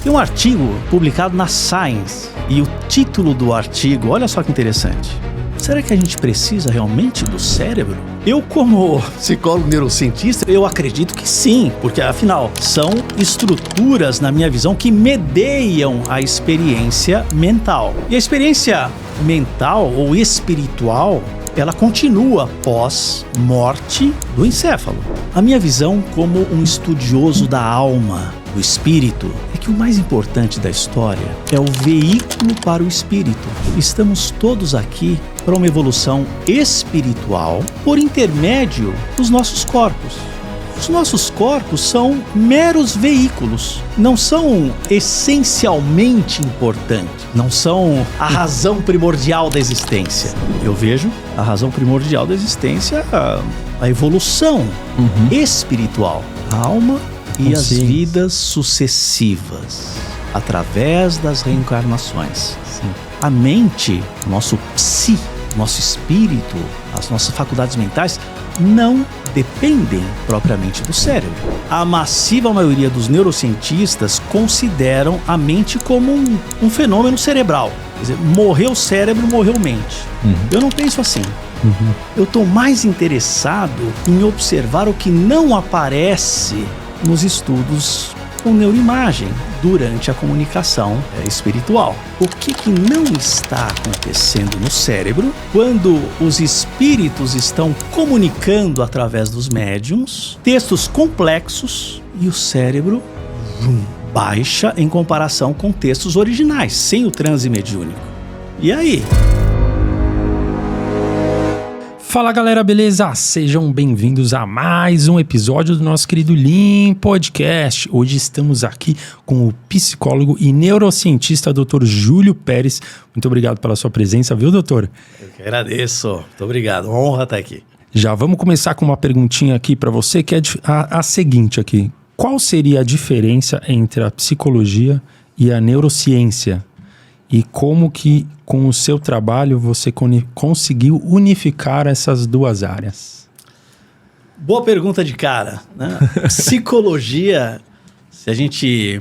Tem um artigo publicado na Science e o título do artigo, olha só que interessante. Será que a gente precisa realmente do cérebro? Eu, como psicólogo neurocientista, eu acredito que sim, porque afinal são estruturas, na minha visão, que medeiam a experiência mental. E a experiência mental ou espiritual, ela continua pós-morte do encéfalo. A minha visão como um estudioso da alma, do espírito, é que o mais importante da história é o veículo para o espírito. Estamos todos aqui para uma evolução espiritual por intermédio dos nossos corpos. Os nossos corpos são meros veículos, não são essencialmente importantes, não são a razão primordial da existência. Eu vejo a razão primordial da existência, a evolução espiritual, a alma e as vidas sucessivas, através das reencarnações. Sim. A mente, nosso psi, nosso espírito, as nossas faculdades mentais não dependem propriamente do cérebro. A massiva maioria dos neurocientistas consideram a mente como um fenômeno cerebral. Quer dizer, morreu o cérebro, morreu mente. Eu não penso assim. Eu estou mais interessado em observar o que não aparece nos estudos com neuroimagem durante a comunicação espiritual. O que não está acontecendo no cérebro quando os espíritos estão comunicando através dos médiums textos complexos e o cérebro baixa em comparação com textos originais, sem o transe mediúnico. E aí? Fala galera, beleza? Sejam bem-vindos a mais um episódio do nosso querido Lean Podcast. Hoje estamos aqui com o psicólogo e neurocientista Dr. Júlio Pérez. Muito obrigado pela sua presença, viu, doutor? Eu que agradeço. Muito obrigado. Uma honra estar aqui. Já vamos começar com uma perguntinha aqui para você, que é a seguinte aqui. Qual seria a diferença entre a psicologia e a neurociência? E como que, com o seu trabalho, você conseguiu unificar essas duas áreas? Boa pergunta de cara, né? Psicologia, se a gente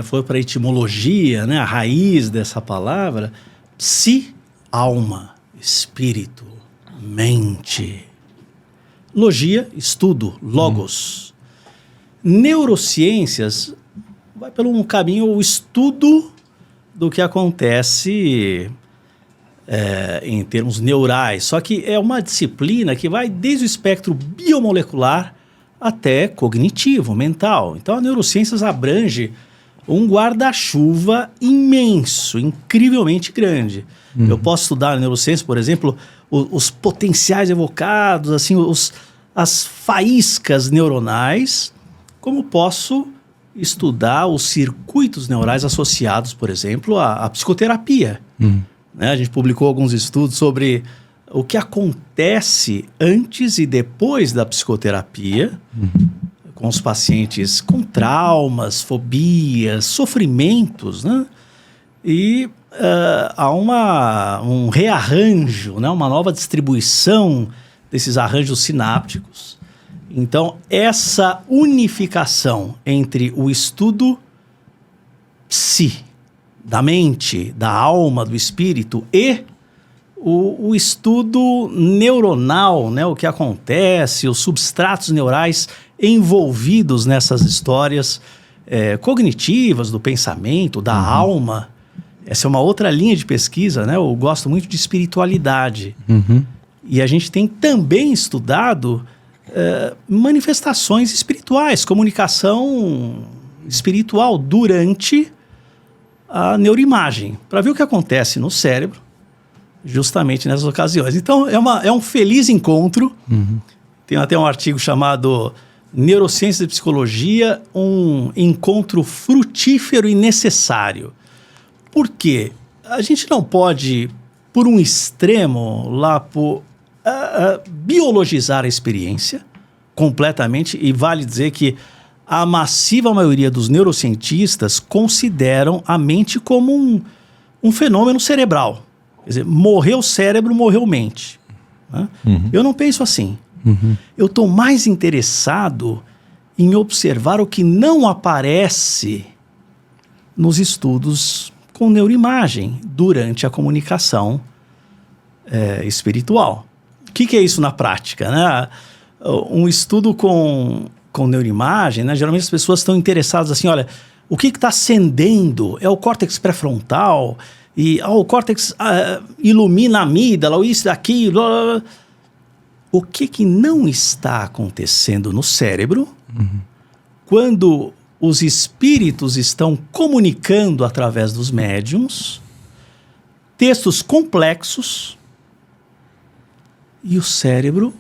for para a etimologia, né? A raiz dessa palavra, psi, alma, espírito, mente. Logia, estudo, logos. Neurociências vai pelo um caminho, o estudo do que acontece em termos neurais. Só que é uma disciplina que vai desde o espectro biomolecular até cognitivo, mental. Então a neurociências abrange um guarda-chuva imenso, incrivelmente grande. Eu posso estudar na neurociência, por exemplo, os potenciais evocados, assim, as faíscas neuronais, como posso estudar os circuitos neurais associados, por exemplo, à psicoterapia. Né? A gente publicou alguns estudos sobre o que acontece antes e depois da psicoterapia com os pacientes com traumas, fobias, sofrimentos, né? E há um rearranjo, né? Uma nova distribuição desses arranjos sinápticos. Então, essa unificação entre o estudo psi, da mente, da alma, do espírito, e o estudo neuronal, né, o que acontece, os substratos neurais envolvidos nessas histórias cognitivas, do pensamento, da alma. Essa é uma outra linha de pesquisa, né? Eu gosto muito de espiritualidade. E a gente tem também estudado manifestações espirituais, comunicação espiritual durante a neuroimagem, para ver o que acontece no cérebro, justamente nessas ocasiões. Então, é um feliz encontro. Tem até um artigo chamado Neurociência e Psicologia, um encontro frutífero e necessário. Por quê? A gente não pode, por um extremo, biologizar a experiência completamente, e vale dizer que a massiva maioria dos neurocientistas consideram a mente como um fenômeno cerebral. Quer dizer, morreu o cérebro, morreu mente. Né? Eu não penso assim. Eu estou mais interessado em observar o que não aparece nos estudos com neuroimagem durante a comunicação espiritual. O que é isso na prática, né? Um estudo com neuroimagem, né? Geralmente as pessoas estão interessadas assim, olha, o que está acendendo é o córtex pré-frontal, e o córtex ilumina a amígdala, ou isso, aquilo. O que não está acontecendo no cérebro quando os espíritos estão comunicando através dos médiums textos complexos e o cérebro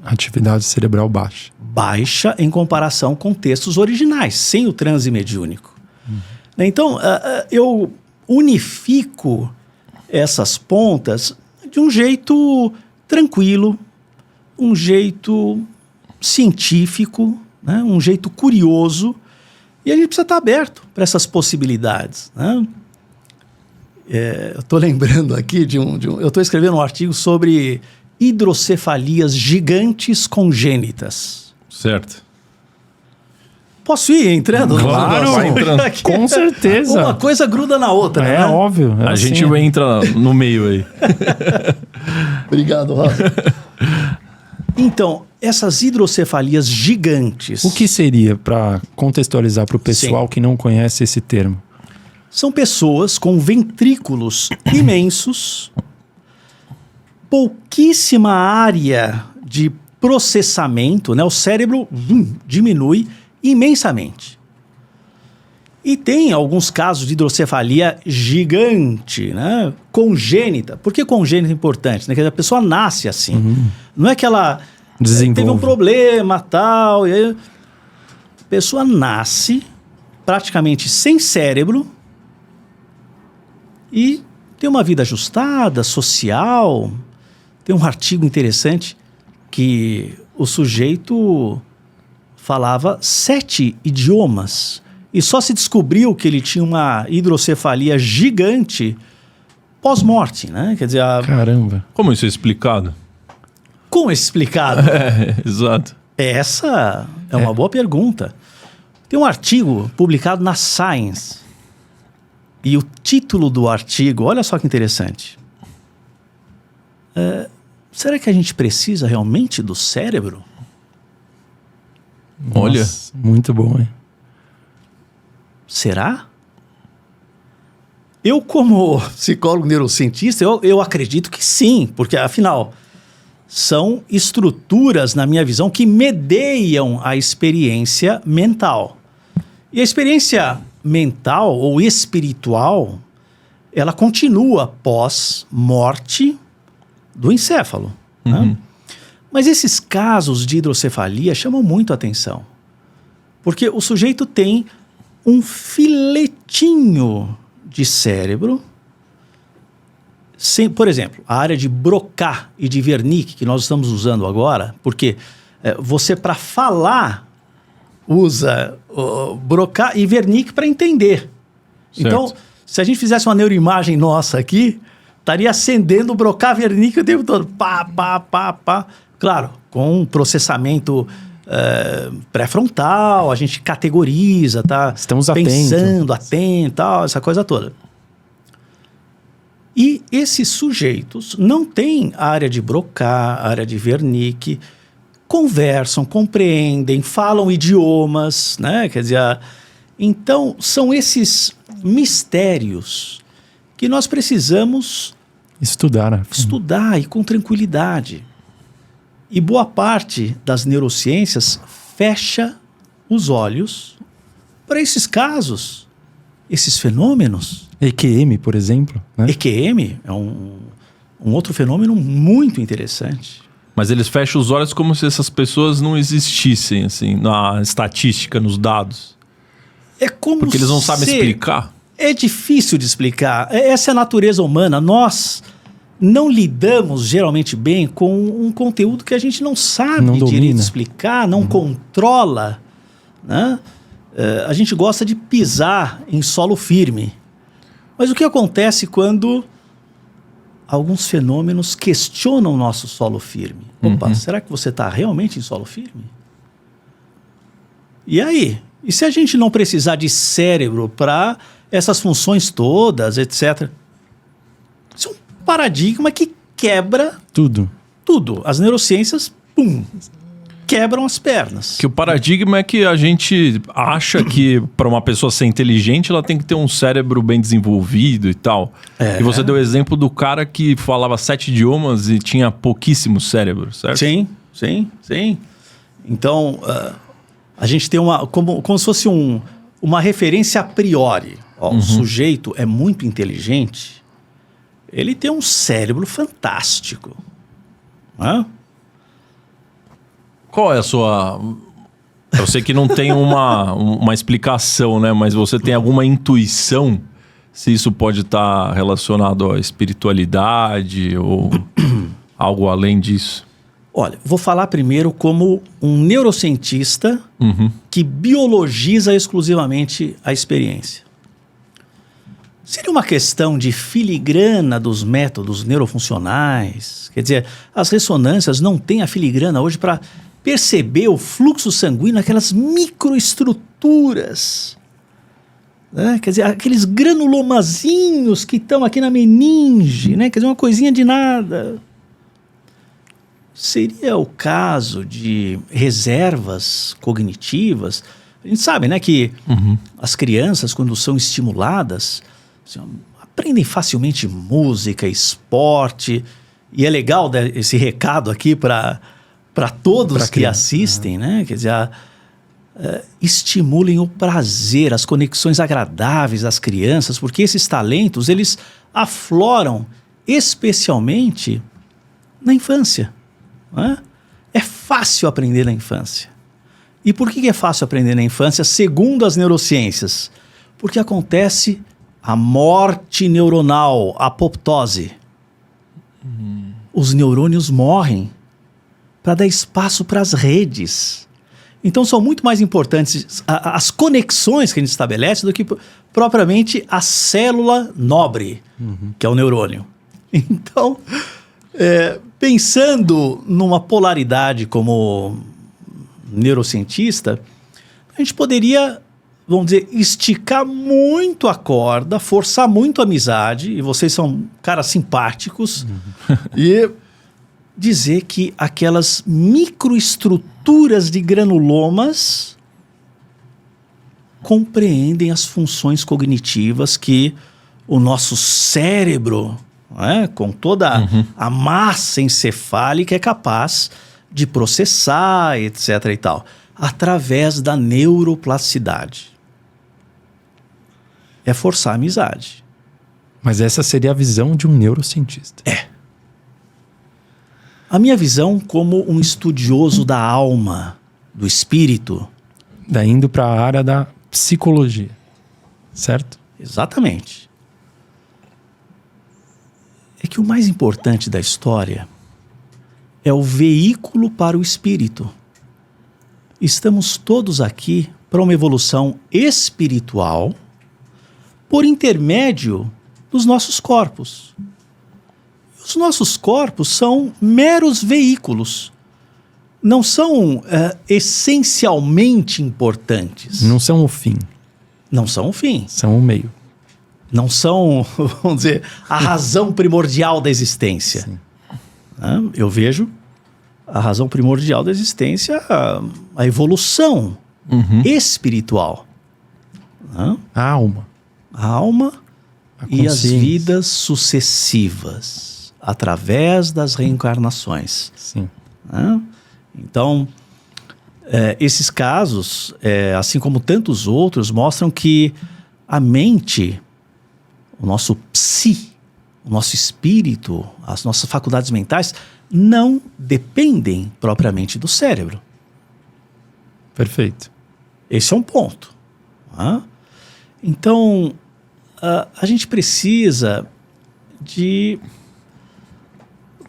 Atividade cerebral baixa. Baixa em comparação com textos originais, sem o transe mediúnico. Então, eu unifico essas pontas de um jeito tranquilo, um jeito científico, né? Um jeito curioso, e a gente precisa estar aberto para essas possibilidades, né? Eu estou lembrando aqui eu estou escrevendo um artigo sobre hidrocefalias gigantes congênitas. Certo. Posso ir entrando? Claro, vai entrando. Com certeza. Uma coisa gruda na outra, É né? óbvio. A gente entra no meio aí. Obrigado, Rafa. Então, essas hidrocefalias gigantes... O que seria, para contextualizar para o pessoal Sim. que não conhece esse termo? São pessoas com ventrículos imensos, pouquíssima área de processamento, né? O cérebro diminui imensamente. E tem alguns casos de hidrocefalia gigante, né? Congênita. Por que congênita é importante? Né? Que a pessoa nasce assim. Não é que ela teve um problema, tal. E aí, a pessoa nasce praticamente sem cérebro e tem uma vida ajustada, social. Tem um artigo interessante que o sujeito falava 7 idiomas e só se descobriu que ele tinha uma hidrocefalia gigante pós-morte, né? Quer dizer, Caramba. Como isso é explicado? como é explicado? Exato. Essa é uma boa pergunta. Tem um artigo publicado na Science e o título do artigo, olha só que interessante. Será que a gente precisa realmente do cérebro? Olha. Nossa, muito bom, hein? Será? Eu, como psicólogo neurocientista, eu acredito que sim, porque afinal são estruturas, na minha visão, que medeiam a experiência mental. E a experiência mental ou espiritual, ela continua pós-morte do encéfalo. Né? Mas esses casos de hidrocefalia chamam muito a atenção, porque o sujeito tem um filetinho de cérebro, por exemplo, a área de Broca e de Wernicke, que nós estamos usando agora, porque você, para falar, usa Broca e Wernicke para entender. Certo. Então, se a gente fizesse uma neuroimagem nossa aqui, estaria acendendo o Broca e Wernicke o tempo todo. Pá, pá, pá, pá. Claro, com um processamento pré-frontal, a gente categoriza, tá? Estamos pensando, atento, essa coisa toda. E esses sujeitos não têm área de Broca, área de Wernicke, conversam, compreendem, falam idiomas, né? Quer dizer, então são esses mistérios que nós precisamos Estudar, né? estudar e com tranquilidade. E boa parte das neurociências fecha os olhos para esses casos, esses fenômenos. EQM, por exemplo, né? EQM é um outro fenômeno muito interessante. Mas eles fecham os olhos como se essas pessoas não existissem, assim, na estatística, nos dados. É como Porque eles não sabem se- explicar. É difícil de explicar. Essa é a natureza humana. Nós não lidamos geralmente bem com um conteúdo que a gente não sabe Não direito domina. explicar, não controla, né? A gente gosta de pisar em solo firme. Mas o que acontece quando alguns fenômenos questionam o nosso solo firme? Opa, será que você está realmente em solo firme? E aí? E se a gente não precisar de cérebro para essas funções todas, etc. Isso é um paradigma que quebra Tudo. tudo. As neurociências, pum, quebram as pernas. Que o paradigma é que a gente acha que para uma pessoa ser inteligente ela tem que ter um cérebro bem desenvolvido e tal. E você deu o exemplo do cara que falava 7 idiomas e tinha pouquíssimo cérebro, certo? Sim, sim, sim. Então, a gente tem como se fosse uma referência a priori. Ó, o sujeito é muito inteligente, ele tem um cérebro fantástico. Né? Qual é a sua... Eu sei que não tem uma explicação, né? Mas você tem alguma intuição se isso pode estar relacionado à espiritualidade ou algo além disso? Olha, vou falar primeiro como um neurocientista que biologiza exclusivamente a experiência. Seria uma questão de filigrana dos métodos neurofuncionais? Quer dizer, as ressonâncias não têm a filigrana hoje para perceber o fluxo sanguíneo naquelas microestruturas, né? Quer dizer, aqueles granulomazinhos que estão aqui na meninge, né? Quer dizer, uma coisinha de nada. Seria o caso de reservas cognitivas? A gente sabe, né, que as crianças, quando são estimuladas, assim, aprendem facilmente música, esporte, e é legal esse recado aqui para todos que assistem, né? Quer dizer, estimulem o prazer, as conexões agradáveis das crianças, porque esses talentos, eles afloram especialmente na infância. Né? É fácil aprender na infância. E por que é fácil aprender na infância, segundo as neurociências? Porque acontece a morte neuronal, a apoptose. Os neurônios morrem para dar espaço para as redes. Então são muito mais importantes as conexões que a gente estabelece do que propriamente a célula nobre, que é o neurônio. Então, pensando numa polaridade como neurocientista, a gente poderia, vamos dizer, esticar muito a corda, forçar muito a amizade, e vocês são caras simpáticos, e dizer que aquelas microestruturas de granulomas compreendem as funções cognitivas que o nosso cérebro, né, com toda a massa encefálica, é capaz de processar, etc. e tal, através da neuroplasticidade. É forçar a amizade. Mas essa seria a visão de um neurocientista. A minha visão como um estudioso da alma, do espírito. Daí indo para a área da psicologia, certo? Exatamente. É que o mais importante da história é o veículo para o espírito. Estamos todos aqui para uma evolução espiritual por intermédio dos nossos corpos. Os nossos corpos são meros veículos. Não são essencialmente importantes. Não são o fim. Não são o fim. São o meio. Não são, vamos dizer, a razão primordial da existência. Eu vejo a razão primordial da existência, a evolução espiritual. A alma. A alma e as consciência. vidas sucessivas, através das reencarnações. Sim. Então, esses casos, assim como tantos outros, mostram que a mente, o nosso psi, o nosso espírito, as nossas faculdades mentais, não dependem propriamente do cérebro. Perfeito. Esse é um ponto. Então, a gente precisa de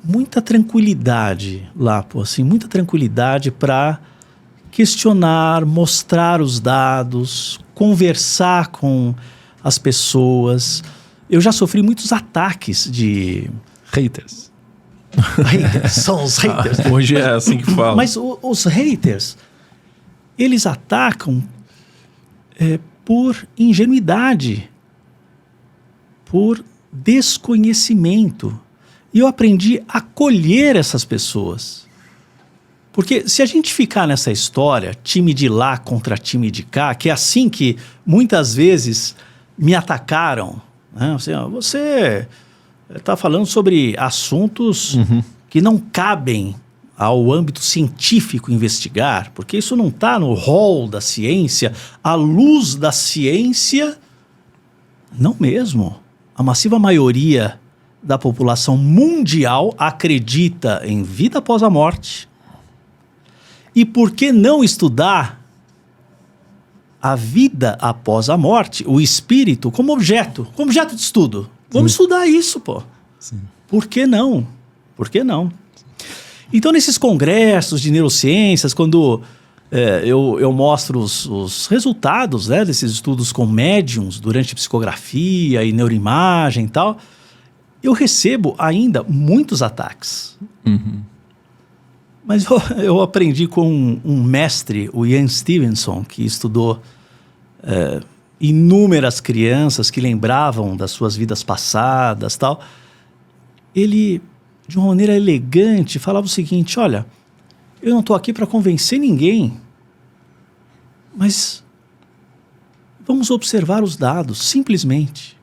muita tranquilidade, Lapo, assim, muita tranquilidade para questionar, mostrar os dados, conversar com as pessoas. Eu já sofri muitos ataques de... Haters. haters, são os haters. Hoje é assim que fala. Mas os haters, eles atacam por ingenuidade, por desconhecimento. E eu aprendi a acolher essas pessoas. Porque se a gente ficar nessa história, time de lá contra time de cá, que é assim que muitas vezes me atacaram, né? Assim, ó, você está falando sobre assuntos que não cabem ao âmbito científico investigar, porque isso não está no rol da ciência, à luz da ciência, não mesmo. A massiva maioria da população mundial acredita em vida após a morte. E por que não estudar a vida após a morte, o espírito, como objeto de estudo? Vamos estudar isso, pô. Sim. Por que não? Por que não? Então, nesses congressos de neurociências, quando eu mostro os resultados, né, desses estudos com médiums durante psicografia e neuroimagem e tal, eu recebo ainda muitos ataques. Mas eu aprendi com um mestre, o Ian Stevenson, que estudou inúmeras crianças que lembravam das suas vidas passadas, tal. Ele, de uma maneira elegante, falava o seguinte: olha, eu não estou aqui para convencer ninguém, mas vamos observar os dados, simplesmente.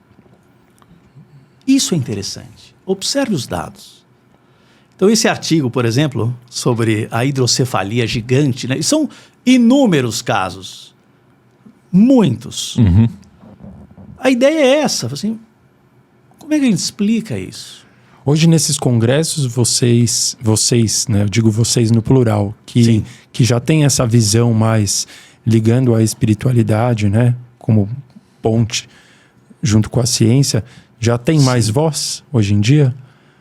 Isso é interessante. Observe os dados. Então, esse artigo, por exemplo, sobre a hidrocefalia gigante, né? São inúmeros casos. Muitos. A ideia é essa. Assim, como é que a gente explica isso? Hoje, nesses congressos, vocês, né, eu digo vocês no plural, que já tem essa visão mais ligando à espiritualidade, né, como ponte junto com a ciência, já tem mais voz hoje em dia?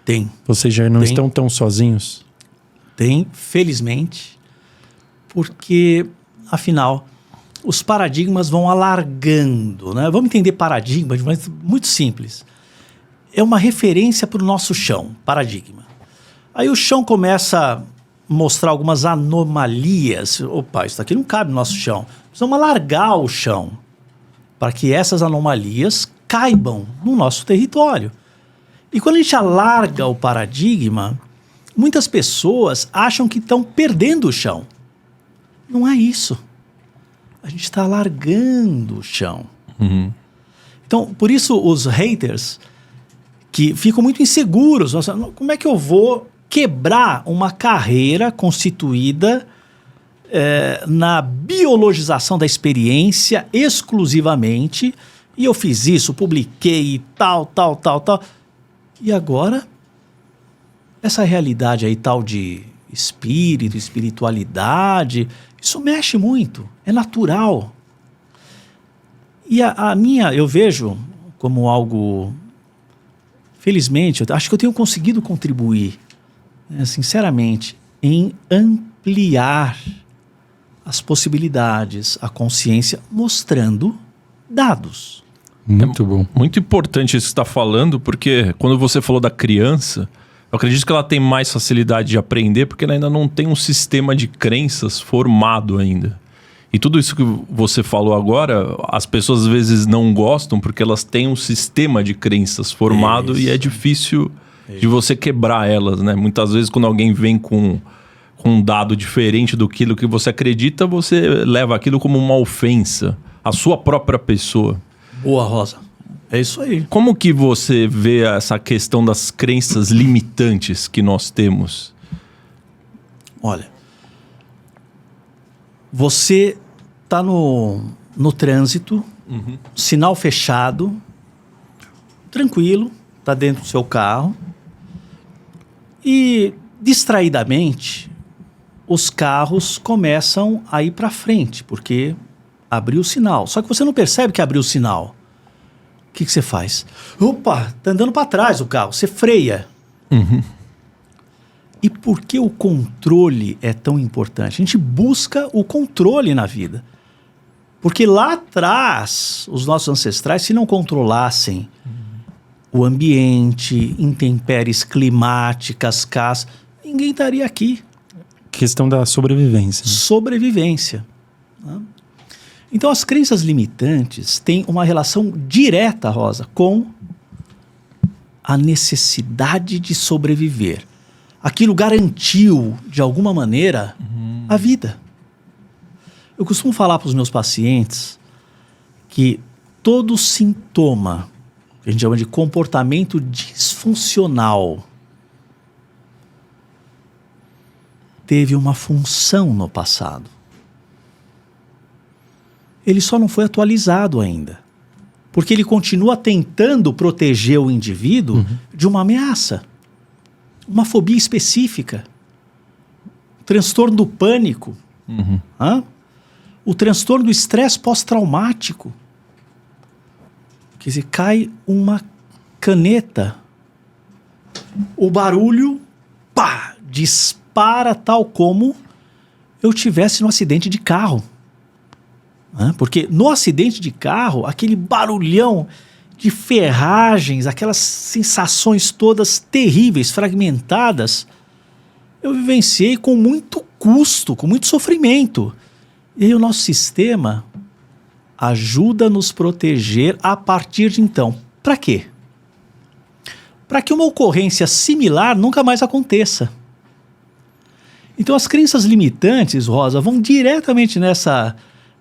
Tem. Vocês já não estão tão sozinhos? Tem, felizmente, porque, afinal, os paradigmas vão alargando, né? Vamos entender paradigma de maneira muito simples. É uma referência para o nosso chão, paradigma. Aí o chão começa a mostrar algumas anomalias. Opa, isso aqui não cabe no nosso chão. Precisamos alargar o chão para que essas anomalias caibam no nosso território. E quando a gente alarga o paradigma, muitas pessoas acham que estão perdendo o chão. Não é isso. A gente está alargando o chão. Então, por isso os haters que ficam muito inseguros. Nossa, como é que eu vou quebrar uma carreira constituída na biologização da experiência exclusivamente? E eu fiz isso, publiquei e tal. E agora, essa realidade aí tal de espírito, espiritualidade, isso mexe muito, é natural. E a minha, eu vejo como algo, felizmente, eu acho que eu tenho conseguido contribuir, né, sinceramente, em ampliar as possibilidades, a consciência, mostrando dados. Muito bom. Muito importante isso que você está falando, porque quando você falou da criança, eu acredito que ela tem mais facilidade de aprender, porque ela ainda não tem um sistema de crenças formado ainda. E tudo isso que você falou agora, as pessoas às vezes não gostam, porque elas têm um sistema de crenças formado e é difícil de você quebrar elas, né? Muitas vezes quando alguém vem com um dado diferente do que você acredita, você leva aquilo como uma ofensa à sua própria pessoa. Boa, Rosa. É isso aí. Como que você vê essa questão das crenças limitantes que nós temos? Olha, você está no trânsito, sinal fechado, tranquilo, está dentro do seu carro e, distraidamente, os carros começam a ir para frente, porque abriu o sinal. Só que você não percebe que abriu o sinal. O que você faz? Opa, tá andando para trás o carro. Você freia. E por que o controle é tão importante? A gente busca o controle na vida. Porque lá atrás, os nossos ancestrais, se não controlassem o ambiente, intempéries climáticas, caças, ninguém estaria aqui. Questão da sobrevivência. Sobrevivência. Né? Então, as crenças limitantes têm uma relação direta, Rosa, com a necessidade de sobreviver. Aquilo garantiu, de alguma maneira, a vida. Eu costumo falar para os meus pacientes que todo sintoma, que a gente chama de comportamento disfuncional, teve uma função no passado. Ele só não foi atualizado ainda. Porque ele continua tentando proteger o indivíduo de uma ameaça. Uma fobia específica. O transtorno do pânico. O transtorno do estresse pós-traumático. Quer dizer, cai uma caneta. O barulho, pá, dispara tal como eu tivesse no acidente de carro. Porque no acidente de carro, aquele barulhão de ferragens, aquelas sensações todas terríveis, fragmentadas, eu vivenciei com muito custo, com muito sofrimento. E aí o nosso sistema ajuda a nos proteger a partir de então. Para quê? Para que uma ocorrência similar nunca mais aconteça. Então as crenças limitantes, Rosa, vão diretamente nessa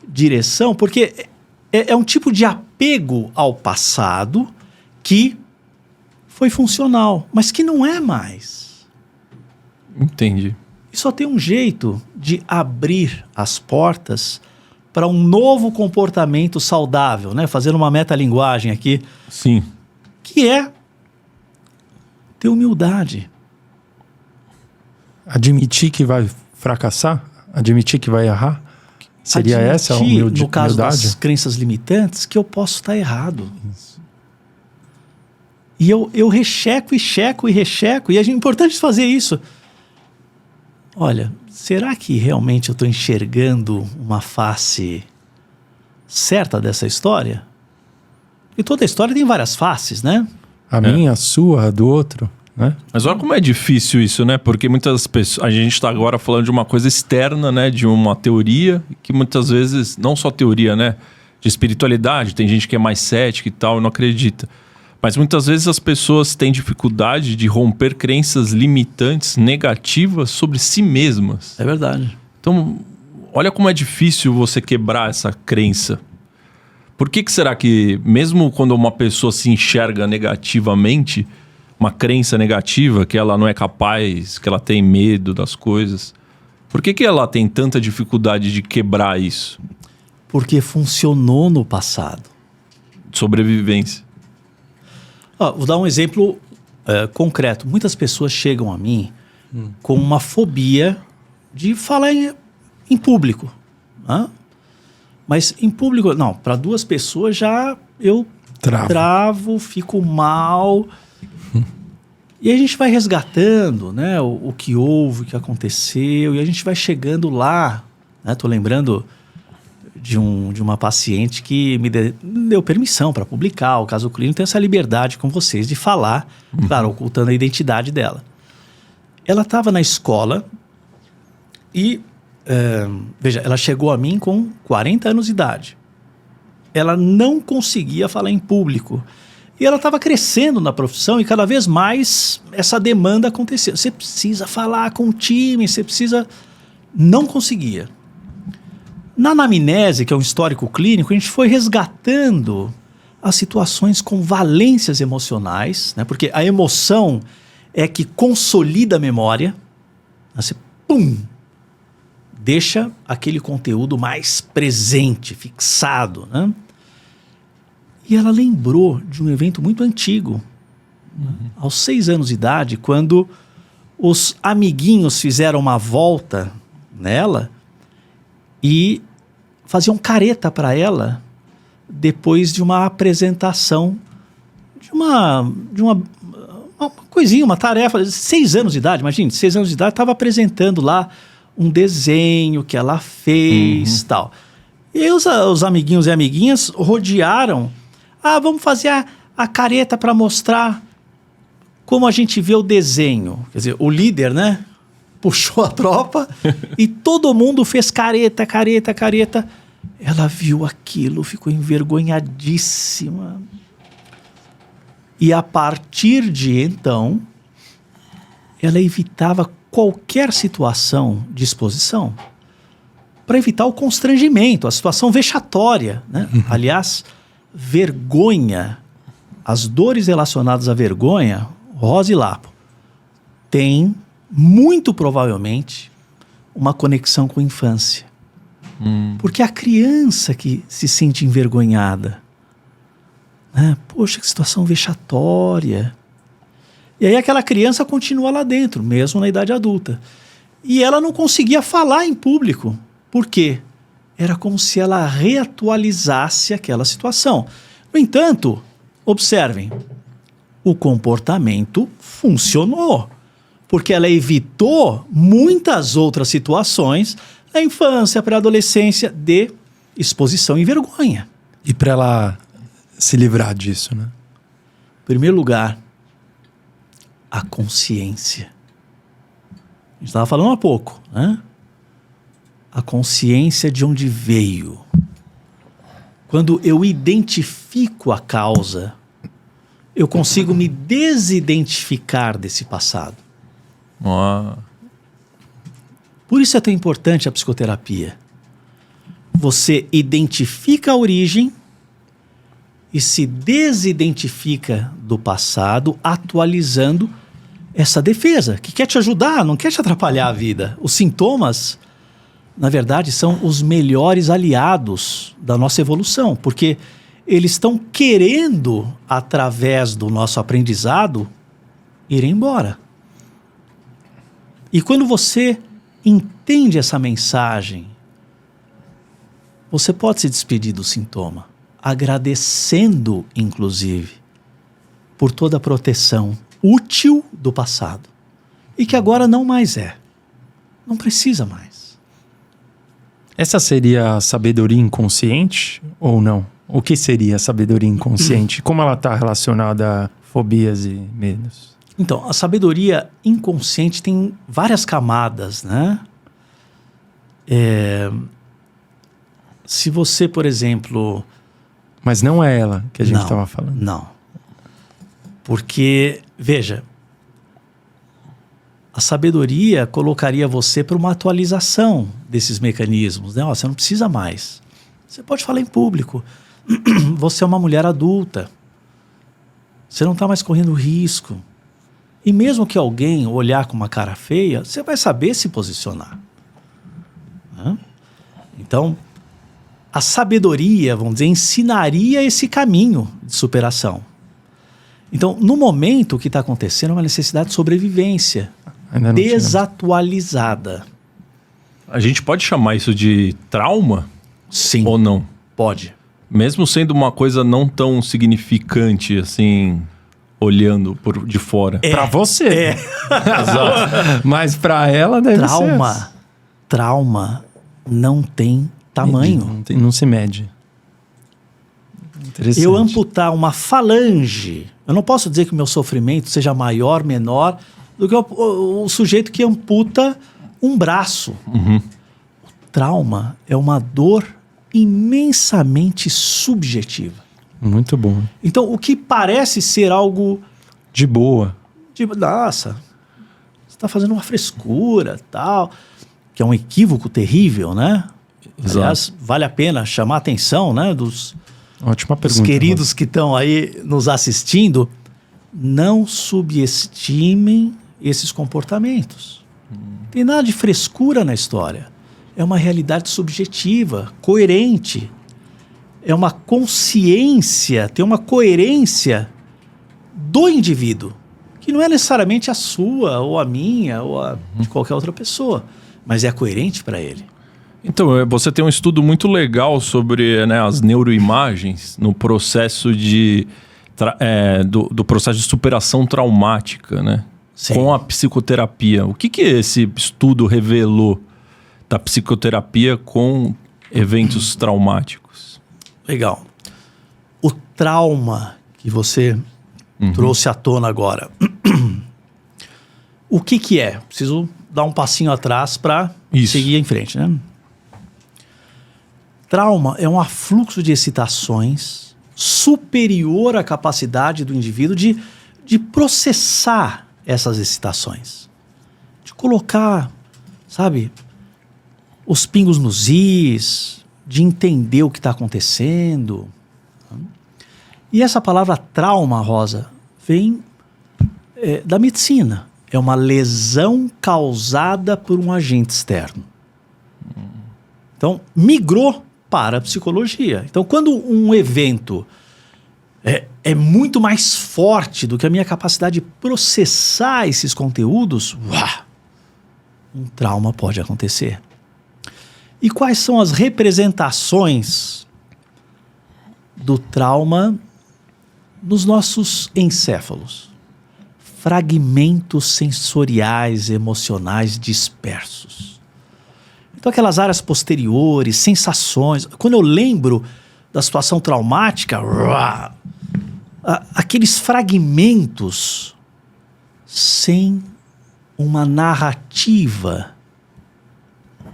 direção, porque é um tipo de apego ao passado que foi funcional, mas que não é mais. Entendi. E só tem um jeito de abrir as portas para um novo comportamento saudável, né? Fazendo uma metalinguagem aqui. Sim. Que é ter humildade. Admitir que vai fracassar? Admitir que vai errar? Seria essa a no caso humildade? das crenças limitantes, que eu posso estar errado. Isso. E eu recheco e checo e recheco. E é importante fazer isso. Olha, será que realmente eu estou enxergando uma face certa dessa história? E toda a história tem várias faces, né? A minha, a sua, a do outro, né? Mas olha como é difícil isso, né? Porque muitas pessoas... A gente está agora falando de uma coisa externa, né? De uma teoria que muitas vezes... Não só teoria, né? De espiritualidade. Tem gente que é mais cética e tal e não acredita. Mas muitas vezes as pessoas têm dificuldade de romper crenças limitantes, negativas sobre si mesmas. É verdade. Então, olha como é difícil você quebrar essa crença. Por que será que, mesmo quando uma pessoa se enxerga negativamente, uma crença negativa, que ela não é capaz, que ela tem medo das coisas, por que ela tem tanta dificuldade de quebrar isso? Porque funcionou no passado. Sobrevivência. Vou dar um exemplo concreto. Muitas pessoas chegam a mim com uma fobia de falar em público. Mas em público, não, para duas pessoas já eu travo, fico mal. E a gente vai resgatando, né, o que houve, o que aconteceu, e a gente vai chegando lá. Estou lembrando de uma paciente que me deu permissão para publicar o caso clínico, tem essa liberdade com vocês de falar, claro, ocultando a identidade dela. Ela estava na escola e, veja, ela chegou a mim com 40 anos de idade. Ela não conseguia falar em público. E ela estava crescendo na profissão e cada vez mais essa demanda acontecia. Você precisa falar com o time, você precisa... Não conseguia. Na anamnese, que é um histórico clínico, a gente foi resgatando as situações com valências emocionais, né? Porque a emoção é que consolida a memória. Você, deixa aquele conteúdo mais presente, fixado, né? E ela lembrou de um evento muito antigo, aos 6 anos de idade, quando os amiguinhos fizeram uma volta nela e faziam careta para ela depois de uma apresentação de uma coisinha, uma tarefa. 6 anos de idade, imagine, 6 anos de idade, estava apresentando lá um desenho que ela fez, tal. E aí os amiguinhos e amiguinhas rodearam. Vamos fazer a careta para mostrar como a gente vê o desenho. Quer dizer, o líder, né, puxou a tropa e todo mundo fez careta. Ela viu aquilo, ficou envergonhadíssima. E a partir de então, ela evitava qualquer situação de exposição para evitar o constrangimento, a situação vexatória, né? Aliás, vergonha, as dores relacionadas à vergonha, Rosa e Lapo, tem muito provavelmente uma conexão com a infância. Porque a criança que se sente envergonhada, né? Poxa, que situação vexatória. E aí aquela criança continua lá dentro, mesmo na idade adulta. E ela não conseguia falar em público. Por quê? Era como se ela reatualizasse aquela situação. No entanto, observem, o comportamento funcionou. Porque ela evitou muitas outras situações na infância, pré-adolescência, de exposição e vergonha. E para ela se livrar disso, né? Em primeiro lugar, a consciência. A gente estava falando há pouco, né? A consciência de onde veio. Quando eu identifico a causa, eu consigo me desidentificar desse passado. Por isso é tão importante a psicoterapia. Você identifica a origem e se desidentifica do passado, atualizando essa defesa, que quer te ajudar, não quer te atrapalhar a vida. Os sintomas, na verdade, são os melhores aliados da nossa evolução, porque eles estão querendo, através do nosso aprendizado, ir embora. E quando você entende essa mensagem, você pode se despedir do sintoma, agradecendo, inclusive, por toda a proteção útil do passado e que agora não mais é. Não precisa mais. Essa seria a sabedoria inconsciente ou não? O que seria a sabedoria inconsciente? Como ela está relacionada a fobias e medos? Então, a sabedoria inconsciente tem várias camadas, né? Se você, por exemplo... Mas não é ela que a gente estava falando. Não. Porque, veja, a sabedoria colocaria você para uma atualização desses mecanismos, né? Ó, você não precisa mais. Você pode falar em público. Você é uma mulher adulta. Você não está mais correndo risco. E mesmo que alguém olhar com uma cara feia, você vai saber se posicionar. Né? Então, a sabedoria, vamos dizer, ensinaria esse caminho de superação. Então, no momento, o que está acontecendo é uma necessidade de sobrevivência desatualizada. A gente pode chamar isso de trauma? Sim. Ou não? Pode. Mesmo sendo uma coisa não tão significante, assim, olhando por de fora. Para você. Exato. Mas para ela deve ser. Trauma não tem tamanho. Não se mede. Interessante. Eu amputar uma falange, eu não posso dizer que o meu sofrimento seja maior, menor, do que o sujeito que amputa um braço. Uhum. O trauma é uma dor imensamente subjetiva. Muito bom. Então, o que parece ser algo... De boa. Tipo, nossa, você está fazendo uma frescura, tal, que é um equívoco terrível, né? Exato. Aliás, vale a pena chamar a atenção, né, dos Ótima pergunta. Os queridos que estão aí nos assistindo, não subestimem esses comportamentos. Tem nada de frescura na história. É uma realidade subjetiva, coerente. É uma consciência, tem uma coerência do indivíduo, que não é necessariamente a sua, ou a minha, ou a de qualquer outra pessoa, mas é coerente para ele. Então, você tem um estudo muito legal sobre, né, as neuroimagens no processo do processo de superação traumática, né? Sim. Com a psicoterapia. O que esse estudo revelou da psicoterapia com eventos traumáticos? Legal. O trauma que você trouxe à tona agora. O que é? Preciso dar um passinho atrás para seguir em frente, né? trauma é um afluxo de excitações superior à capacidade do indivíduo de processar essas excitações. De colocar, sabe, os pingos nos is, de entender o que está acontecendo. E essa palavra trauma, Rosa, vem da medicina. É uma lesão causada por um agente externo. Então, migrou para a psicologia. Então, quando um evento é muito mais forte do que a minha capacidade de processar esses conteúdos, um trauma pode acontecer. E quais são as representações do trauma nos nossos encéfalos? Fragmentos sensoriais, emocionais dispersos. Então, aquelas áreas posteriores, sensações. Quando eu lembro da situação traumática, aqueles fragmentos sem uma narrativa,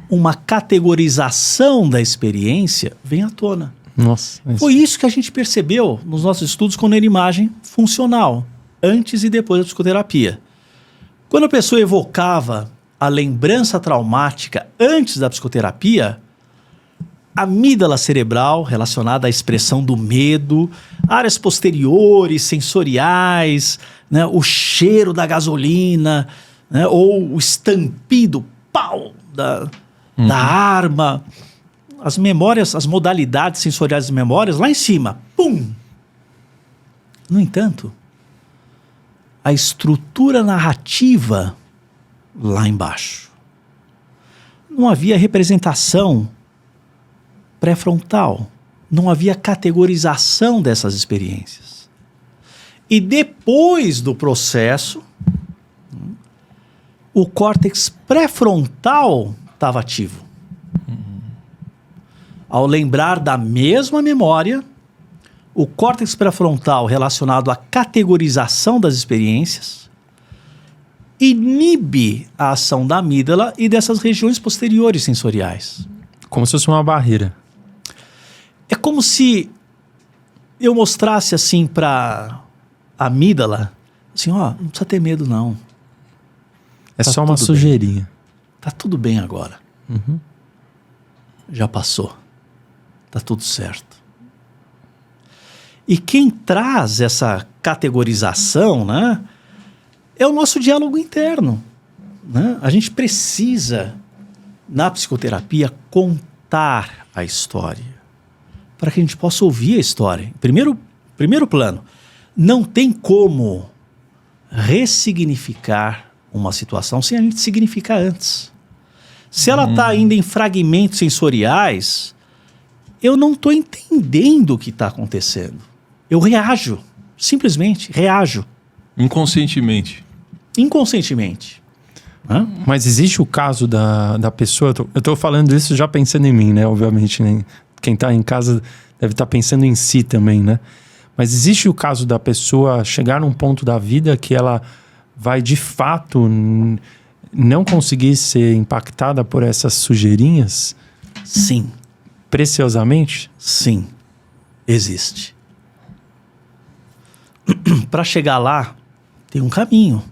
uma categorização da experiência, vem à tona. Nossa. Foi isso que a gente percebeu nos nossos estudos com neuroimagem funcional, antes e depois da psicoterapia. Quando a pessoa evocava a lembrança traumática antes da psicoterapia, a amígdala cerebral, relacionada à expressão do medo, áreas posteriores, sensoriais, né, o cheiro da gasolina, né, ou o estampido, pau, da arma, as memórias, as modalidades sensoriais das memórias, lá em cima, pum! No entanto, a estrutura narrativa lá embaixo. Não havia representação pré-frontal, não havia categorização dessas experiências. E depois do processo, o córtex pré-frontal estava ativo. Ao lembrar da mesma memória, o córtex pré-frontal relacionado à categorização das experiências inibe a ação da amígdala e dessas regiões posteriores sensoriais. Como se fosse uma barreira. É como se eu mostrasse assim para a amígdala, assim, ó, não precisa ter medo não. É Tá só uma tudo sujeirinha. Tá tudo bem agora. Já passou. Tá tudo certo. E quem traz essa categorização, né, é o nosso diálogo interno, né? A gente precisa, na psicoterapia, contar a história, para que a gente possa ouvir a história. Primeiro plano, não tem como ressignificar uma situação sem a gente significar antes. Se ela está ainda em fragmentos sensoriais, eu não estou entendendo o que está acontecendo. Eu reajo, simplesmente reajo. Inconscientemente. Hã? Mas existe o caso da pessoa... Eu tô falando isso já pensando em mim, né? Obviamente, né? Quem está em casa deve estar pensando em si também, né? Mas existe o caso da pessoa chegar num ponto da vida que ela vai, de fato, não conseguir ser impactada por essas sujeirinhas? Sim. Preciosamente? Sim, existe. Para chegar lá, tem um caminho.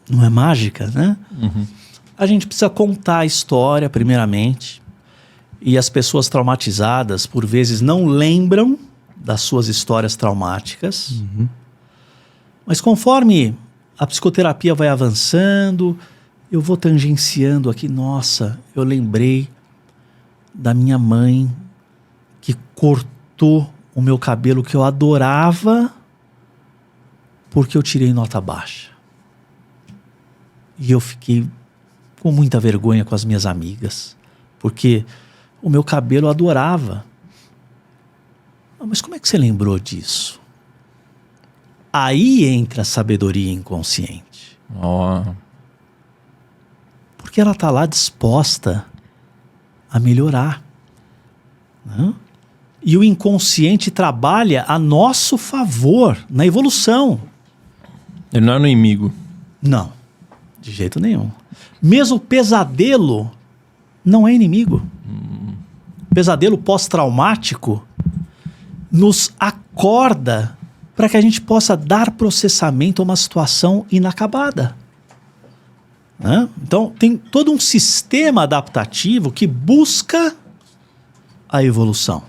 Não é mágica, né? A gente precisa contar a história, primeiramente. E as pessoas traumatizadas, por vezes, não lembram das suas histórias traumáticas. Mas conforme a psicoterapia vai avançando, eu vou tangenciando aqui. Nossa, eu lembrei da minha mãe que cortou o meu cabelo que eu adorava porque eu tirei nota baixa. E eu fiquei com muita vergonha com as minhas amigas, porque o meu cabelo eu adorava. Mas como é que você lembrou disso? Aí entra a sabedoria inconsciente. Porque ela está lá disposta a melhorar, né? E o inconsciente trabalha a nosso favor na evolução. Ele não é inimigo. Não, de jeito nenhum. Mesmo o pesadelo não é inimigo. pesadelo pós-traumático, nos acorda para que a gente possa dar processamento a uma situação inacabada. Né? Então, tem todo um sistema adaptativo que busca a evolução.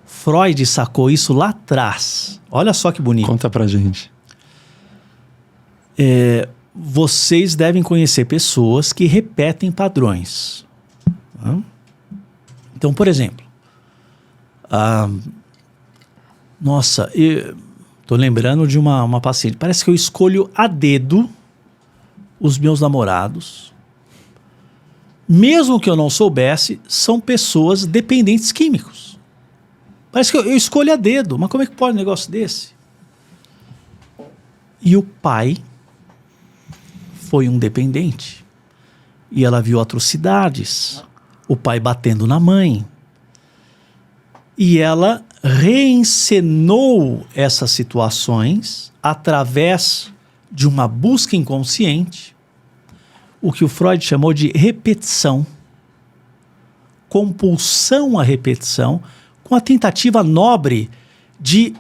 Freud sacou isso lá atrás. Olha só que bonito. Conta pra gente. Vocês devem conhecer pessoas que repetem padrões. Né? Então, por exemplo, nossa, estou lembrando de uma paciente. Parece que eu escolho a dedo os meus namorados. Mesmo que eu não soubesse, são pessoas dependentes químicos. Parece que eu escolho a dedo. Mas como é que pode um negócio desse? E o pai foi um dependente. E ela viu atrocidades. O pai batendo na mãe. E ela reencenou essas situações através de uma busca inconsciente, o que o Freud chamou de repetição, compulsão à repetição, com a tentativa nobre de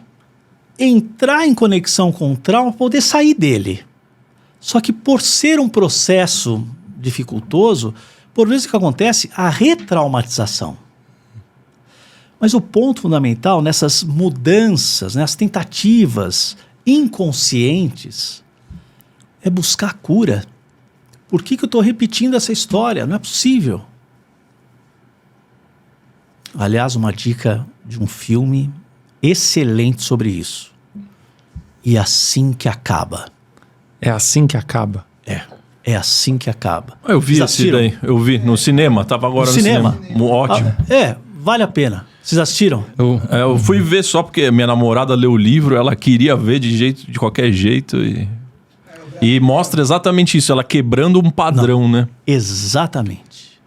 entrar em conexão com o trauma para poder sair dele. Só que por ser um processo dificultoso, por vezes o que acontece? A retraumatização. Mas o ponto fundamental nessas mudanças, nessas tentativas inconscientes, é buscar a cura. Por que eu estou repetindo essa história? Não é possível. Aliás, uma dica de um filme excelente sobre isso. E assim que acaba. É assim que acaba? É assim que acaba. Eu vi esse daí, eu vi no cinema, tava agora no cinema. Ótimo. Vale a pena. Vocês assistiram? Eu fui ver só porque minha namorada leu o livro, ela queria ver de qualquer jeito e mostra exatamente isso, ela quebrando um padrão, né? Exatamente.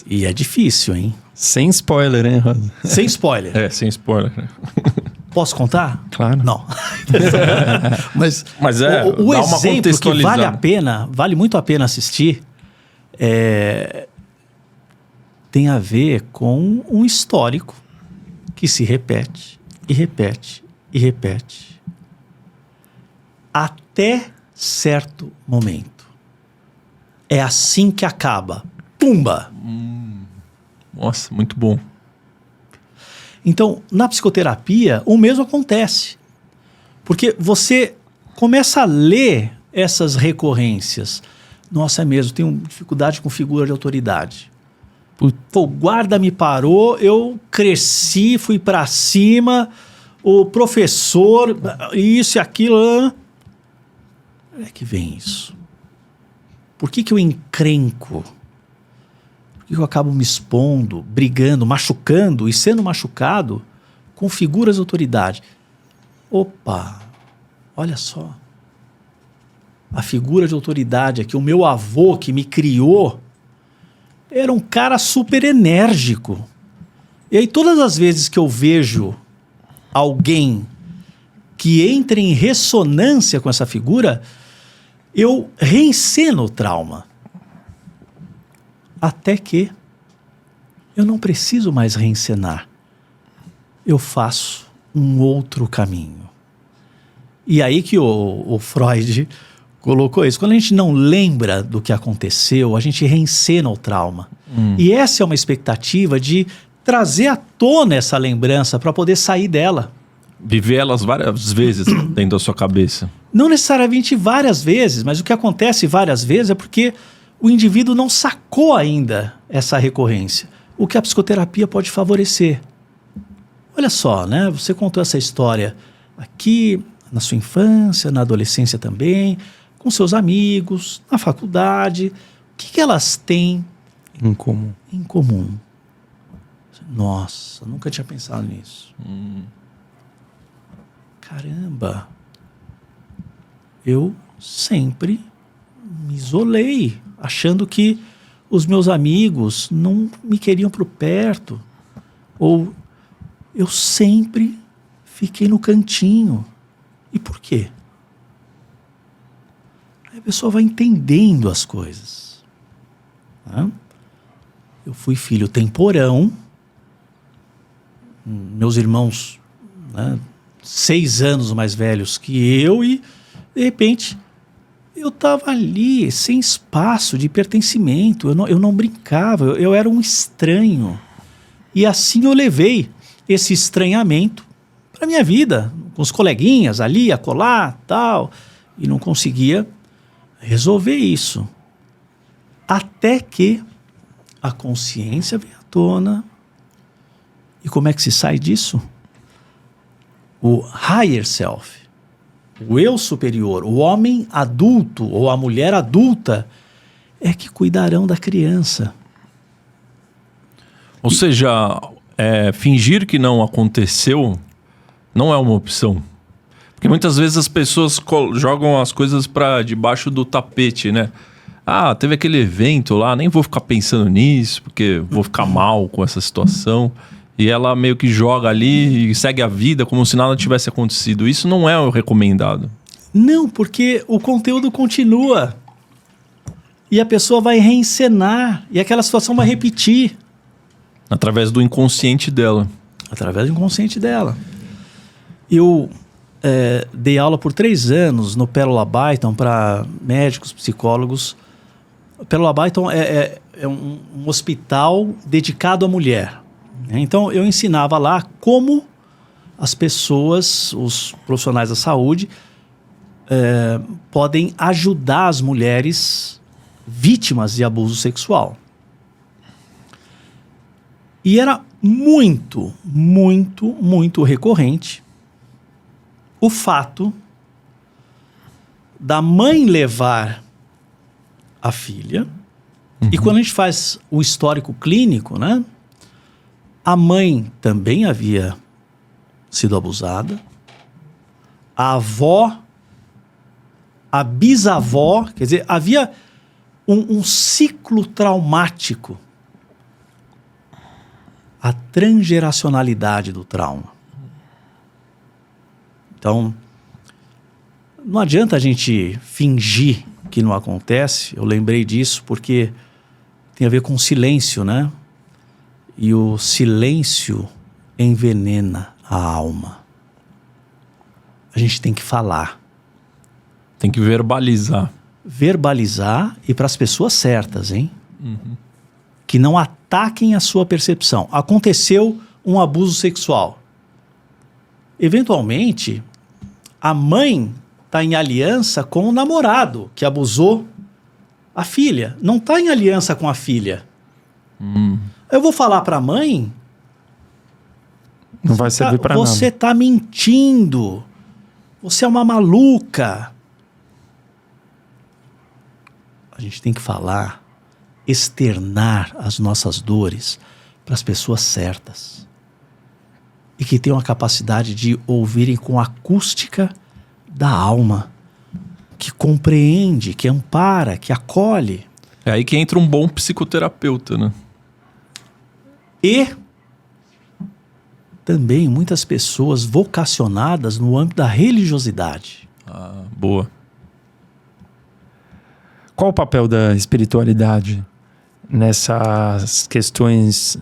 E é difícil, hein? Sem spoiler, hein, Rosa? Sem spoiler. Sem spoiler. Posso contar? Claro. Não. Mas o exemplo que vale muito a pena assistir, tem a ver com um histórico que se repete, e repete, e repete. Até certo momento. É assim que acaba. Pumba! Nossa, muito bom. Então, na psicoterapia, o mesmo acontece. Porque você começa a ler essas recorrências. Nossa, é mesmo, tenho dificuldade com figura de autoridade. Pô, o guarda me parou, eu cresci, fui pra cima, o professor, isso e aquilo. É que vem isso. Por que eu encrenco? Por que eu acabo me expondo, brigando, machucando e sendo machucado com figuras de autoridade? Opa, olha só. A figura de autoridade aqui, o meu avô que me criou, era um cara super enérgico. E aí todas as vezes que eu vejo alguém que entra em ressonância com essa figura, eu reenceno o trauma. Até que eu não preciso mais reencenar. Eu faço um outro caminho. E aí que o Freud colocou isso. Quando a gente não lembra do que aconteceu, a gente reencena o trauma. E essa é uma expectativa de trazer à tona essa lembrança para poder sair dela. Viver elas várias vezes dentro da sua cabeça. Não necessariamente várias vezes, mas o que acontece várias vezes é porque o indivíduo não sacou ainda essa recorrência. O que a psicoterapia pode favorecer. Olha só, né? Você contou essa história aqui na sua infância, na adolescência também, com seus amigos, na faculdade. O que elas têm em comum? Em comum. Nossa, nunca tinha pensado nisso. Caramba. Eu sempre me isolei, achando que os meus amigos não me queriam por perto. Ou eu sempre fiquei no cantinho. E por quê? Aí a pessoa vai entendendo as coisas. Né? Eu fui filho temporão. Meus irmãos, né, 6 anos mais velhos que eu, e de repente eu estava ali sem espaço de pertencimento. Eu não brincava, eu era um estranho. E assim eu levei esse estranhamento para minha vida, com os coleguinhas ali, acolá, tal, e não conseguia resolver isso. Até que a consciência veio à tona. E como é que se sai disso? O higher self, o eu superior, o homem adulto ou a mulher adulta é que cuidarão da criança. Ou seja, fingir que não aconteceu não é uma opção. Porque muitas vezes as pessoas jogam as coisas para debaixo do tapete, né? Ah, teve aquele evento lá, nem vou ficar pensando nisso, porque vou ficar mal com essa situação. E ela meio que joga ali e segue a vida como se nada tivesse acontecido. Isso não é o recomendado. Não, porque o conteúdo continua. E a pessoa vai reencenar. E aquela situação vai repetir. Através do inconsciente dela. Através do inconsciente dela. Eu dei aula por 3 anos no Pérola Byton para médicos, psicólogos. O Pérola Byton é um hospital dedicado à mulher. Então, eu ensinava lá como as pessoas, os profissionais da saúde, podem ajudar as mulheres vítimas de abuso sexual. E era muito, muito, muito recorrente o fato da mãe levar a filha. E quando a gente faz o histórico clínico, né? A mãe também havia sido abusada. A avó, a bisavó, quer dizer, havia um ciclo traumático. A transgeracionalidade do trauma. Então, não adianta a gente fingir que não acontece. Eu lembrei disso porque tem a ver com silêncio, né? E o silêncio envenena a alma. A gente tem que falar. Tem que verbalizar. Verbalizar e para as pessoas certas, hein? Que não ataquem a sua percepção. Aconteceu um abuso sexual. Eventualmente, a mãe está em aliança com o namorado que abusou a filha. Não está em aliança com a filha. Eu vou falar para a mãe... Não vai servir para nada. Você está mentindo. Você é uma maluca. A gente tem que falar, externar as nossas dores para as pessoas certas. E que tenham a capacidade de ouvirem com a acústica da alma. Que compreende, que ampara, que acolhe. É aí que entra um bom psicoterapeuta, né? E também muitas pessoas vocacionadas no âmbito da religiosidade. Ah, boa. Qual o papel da espiritualidade nessas questões,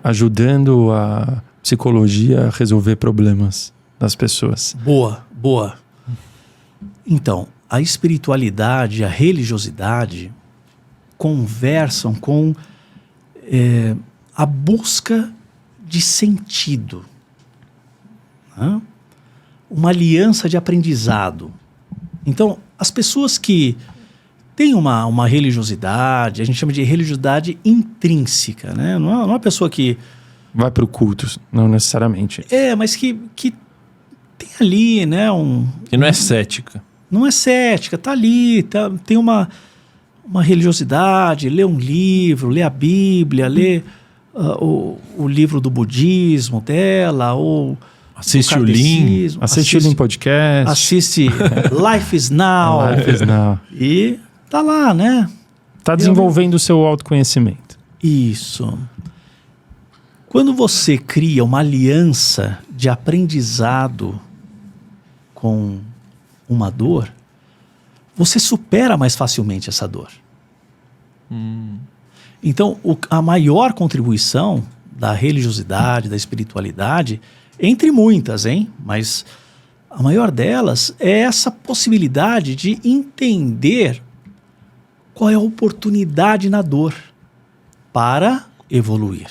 ajudando a psicologia a resolver problemas das pessoas? Boa, boa. Então, a espiritualidade e a religiosidade conversam com a busca de sentido, né? Uma aliança de aprendizado. Então, as pessoas que têm uma religiosidade, a gente chama de religiosidade intrínseca, né? Não é uma pessoa que... Vai para o culto, não necessariamente. Mas que tem ali, né? Que não é cética. Não é cética, tá ali, tem uma religiosidade, lê um livro, lê a Bíblia, lê o livro do budismo dela, ou assiste o Lean, assiste o Lean Podcast, assiste Life is Now. Life is Now. E tá lá, né? Tá desenvolvendo o seu autoconhecimento. Isso. Quando você cria uma aliança de aprendizado com uma dor, você supera mais facilmente essa dor. Então, a maior contribuição da religiosidade, da espiritualidade, entre muitas, hein? Mas a maior delas é essa possibilidade de entender qual é a oportunidade na dor para evoluir.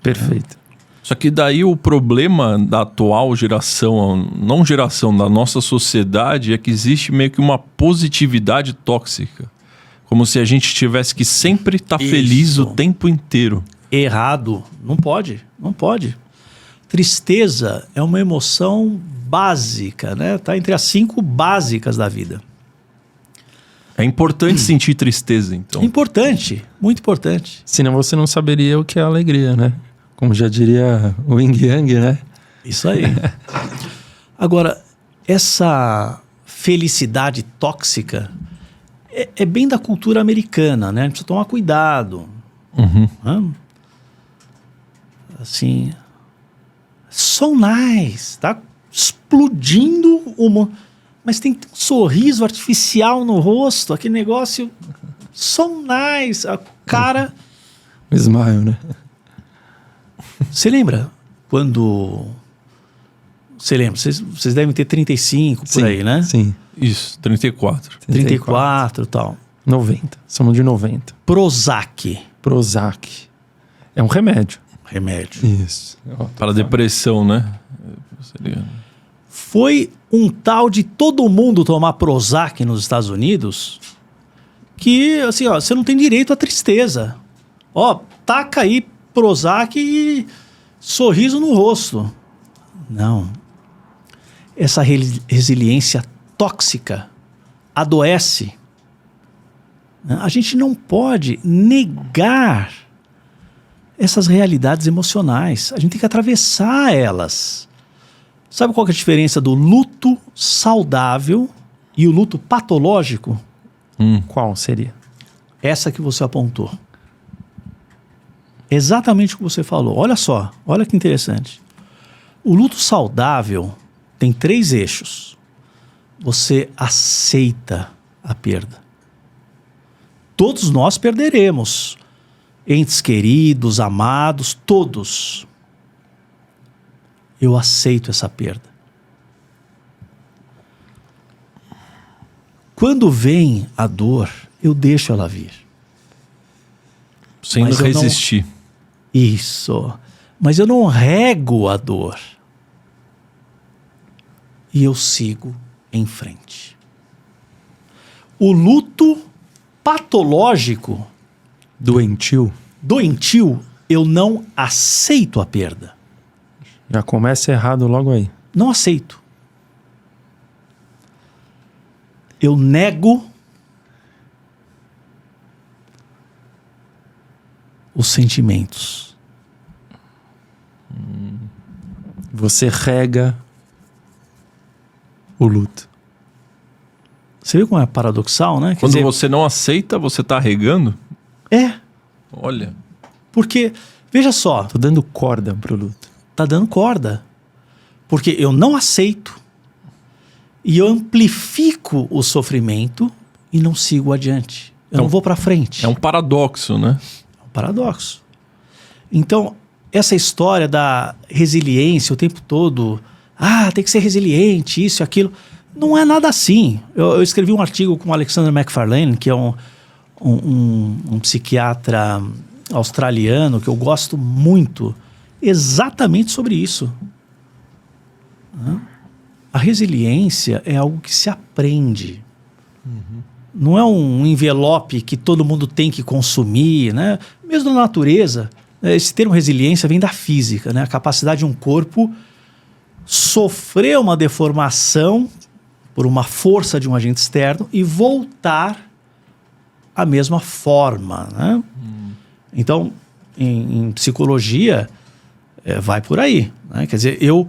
Perfeito. Só que daí o problema da atual geração, não geração, da nossa sociedade, é que existe meio que uma positividade tóxica. Como se a gente tivesse que sempre estar feliz o tempo inteiro. Errado. Não pode. Não pode. Tristeza é uma emoção básica, né? Tá entre as 5 básicas da vida. É importante sentir tristeza, então. Importante. Muito importante. Senão você não saberia o que é alegria, né? Como já diria o Yin Yang, né? Isso aí. Agora, essa felicidade tóxica é bem da cultura americana, né? A gente precisa tomar cuidado. Né? Assim, so nice, tá explodindo uma... Mas tem um sorriso artificial no rosto, aquele negócio so nice, a cara... Smile, né? Você lembra quando... Você lembra? Vocês devem ter 35 por aí, né? Sim. Isso, 34. 34 e tal. 90. Somos de 90. Prozac. Prozac. É um remédio. Remédio. Isso. Para depressão, né? Seria... Foi um tal de todo mundo tomar Prozac nos Estados Unidos que, assim, ó, você não tem direito à tristeza. Ó, taca aí Prozac e sorriso no rosto. Não. Essa resiliência tóxica adoece. A gente não pode negar essas realidades emocionais. A gente tem que atravessar elas. Sabe qual que é a diferença do luto saudável e o luto patológico? Qual seria? Essa que você apontou. Exatamente o que você falou. Olha só, olha que interessante. O luto saudável tem 3 eixos. Você aceita a perda. Todos nós perderemos. Entes queridos, amados, todos. Eu aceito essa perda. Quando vem a dor, eu deixo ela vir. Sem resistir. Isso. Mas eu não rego a dor. E eu sigo em frente. O luto patológico, Doentio. eu não aceito a perda. Já começa errado logo aí. Não aceito. Eu nego os sentimentos. Você rega o luto. Você viu como é paradoxal, né? Quer Quando dizer, você não aceita, você tá regando? É, Olha. porque, veja só, Tô dando corda pro luto. tá dando corda. Porque eu não aceito e eu amplifico o sofrimento e não sigo adiante. Eu não vou para frente. É um paradoxo, né? É um paradoxo. Então, essa história da resiliência o tempo todo, tem que ser resiliente, isso e aquilo, não é nada assim. Eu escrevi um artigo com o Alexander Macfarlane, que é um psiquiatra australiano que eu gosto muito, exatamente sobre isso. A resiliência é algo que se aprende. Não é um envelope que todo mundo tem que consumir, né? Mesmo na natureza, esse termo resiliência vem da física, né? A capacidade de um corpo sofrer uma deformação por uma força de um agente externo e voltar à mesma forma, né? Então, em psicologia, vai por aí, né? Quer dizer, eu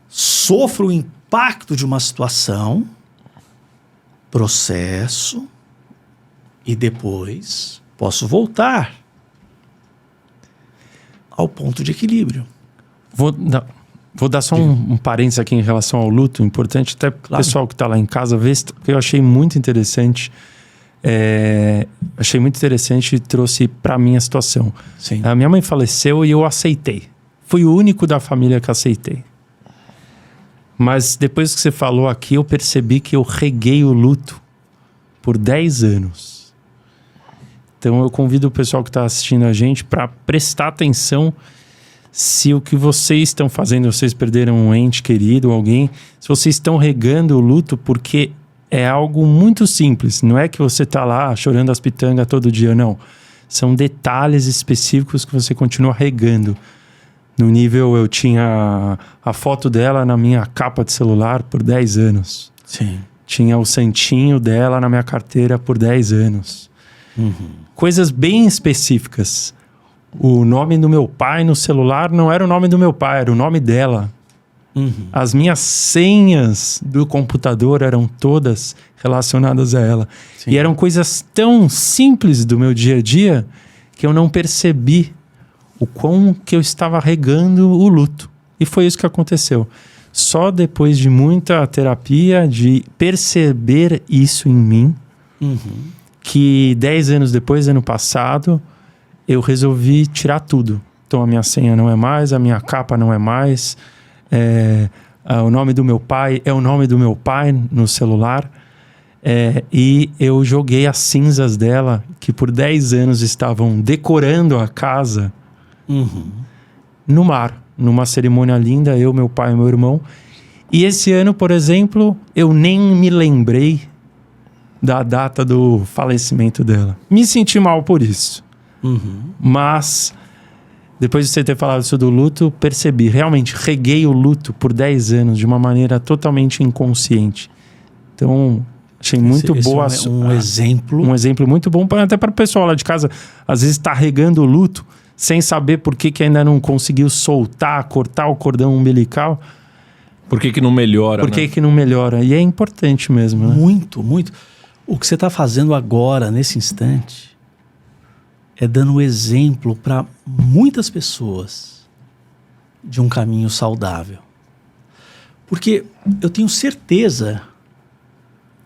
sofro o impacto de uma situação, processo, e depois posso voltar ao ponto de equilíbrio. Vou dar só um parênteses aqui em relação ao luto, importante até para o pessoal que está lá em casa ver, porque eu achei muito interessante Achei muito interessante e trouxe para mim a situação. Sim. A minha mãe faleceu e eu aceitei. Fui o único da família que aceitei. Mas depois que você falou aqui, eu percebi que eu reguei o luto por 10 anos. Então eu convido o pessoal que está assistindo a gente para prestar atenção se o que vocês estão fazendo, vocês perderam um ente querido, alguém, se vocês estão regando o luto, porque é algo muito simples. Não é que você está lá chorando as pitangas todo dia, não. São detalhes específicos que você continua regando. No nível, eu tinha a foto dela na minha capa de celular por 10 anos. Sim. Tinha o santinho dela na minha carteira por 10 anos. Coisas bem específicas. O nome do meu pai no celular não era o nome do meu pai, era o nome dela. As minhas senhas do computador eram todas relacionadas a ela. Sim. E eram coisas tão simples do meu dia a dia que eu não percebi o quão que eu estava regando o luto. E foi isso que aconteceu. Só depois de muita terapia, de perceber isso em mim, que 10 anos depois, ano passado, eu resolvi tirar tudo. Então a minha senha não é mais, a minha capa não é mais, o nome do meu pai é o nome do meu pai no celular, e eu joguei as cinzas dela, que por 10 anos estavam decorando a casa, no mar, numa cerimônia linda, eu, meu pai e meu irmão. E esse ano, por exemplo, eu nem me lembrei da data do falecimento dela. Me senti mal por isso. Mas, depois de você ter falado isso do luto, percebi, realmente, reguei o luto por 10 anos de uma maneira totalmente inconsciente. Então, achei muito boa. Esse é um exemplo. Um exemplo muito bom, até para o pessoal lá de casa, às vezes está regando o luto, sem saber por que ainda não conseguiu soltar, cortar o cordão umbilical. Por que não melhora? Por que não melhora? E é importante mesmo, né? Muito, muito. O que você está fazendo agora, nesse instante, é dando exemplo para muitas pessoas de um caminho saudável. Porque eu tenho certeza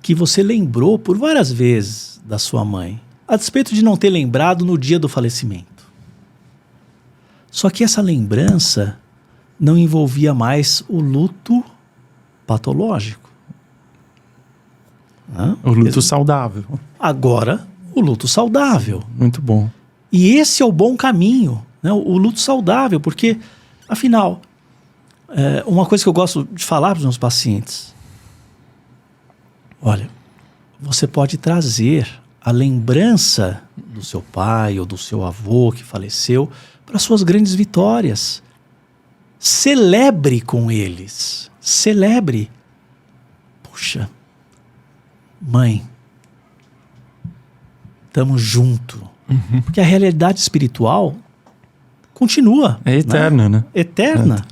que você lembrou por várias vezes da sua mãe, a despeito de não ter lembrado no dia do falecimento. Só que essa lembrança não envolvia mais o luto patológico. O luto saudável. Agora, o luto saudável. Muito bom. E esse é o bom caminho, né? O luto saudável, porque, afinal, uma coisa que eu gosto de falar para os meus pacientes, olha, você pode trazer a lembrança do seu pai ou do seu avô que faleceu para suas grandes vitórias. Celebre com eles. Celebre. Puxa, mãe, estamos junto. Porque a realidade espiritual continua. É eterna, né? Eterna.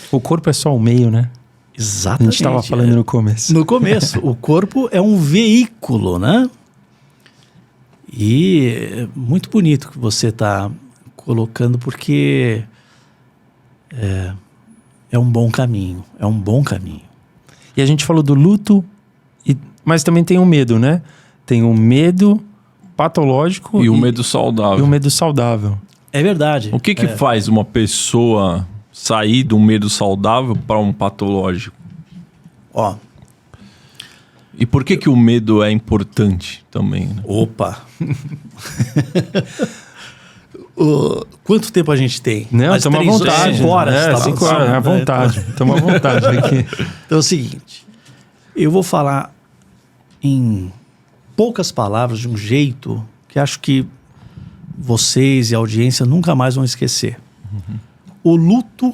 O corpo é só o meio, né? Exatamente. A gente estava falando no começo. No começo. O corpo é um veículo, né? E é muito bonito que você está colocando, porque é um bom caminho. É um bom caminho. E a gente falou do luto, mas também tem o medo, né? Tem o medo patológico e o medo saudável. E o medo saudável. É verdade. O que faz uma pessoa sair de um medo saudável para um patológico? Ó. E por que o medo é importante também, né? Opa! Quanto tempo a gente tem? Não, estamos à vontade. 5 horas. Tá 5 horas, à vontade. Estamos à vontade aqui. Então é o seguinte, eu vou falar em poucas palavras, de um jeito que acho que vocês e a audiência nunca mais vão esquecer. O luto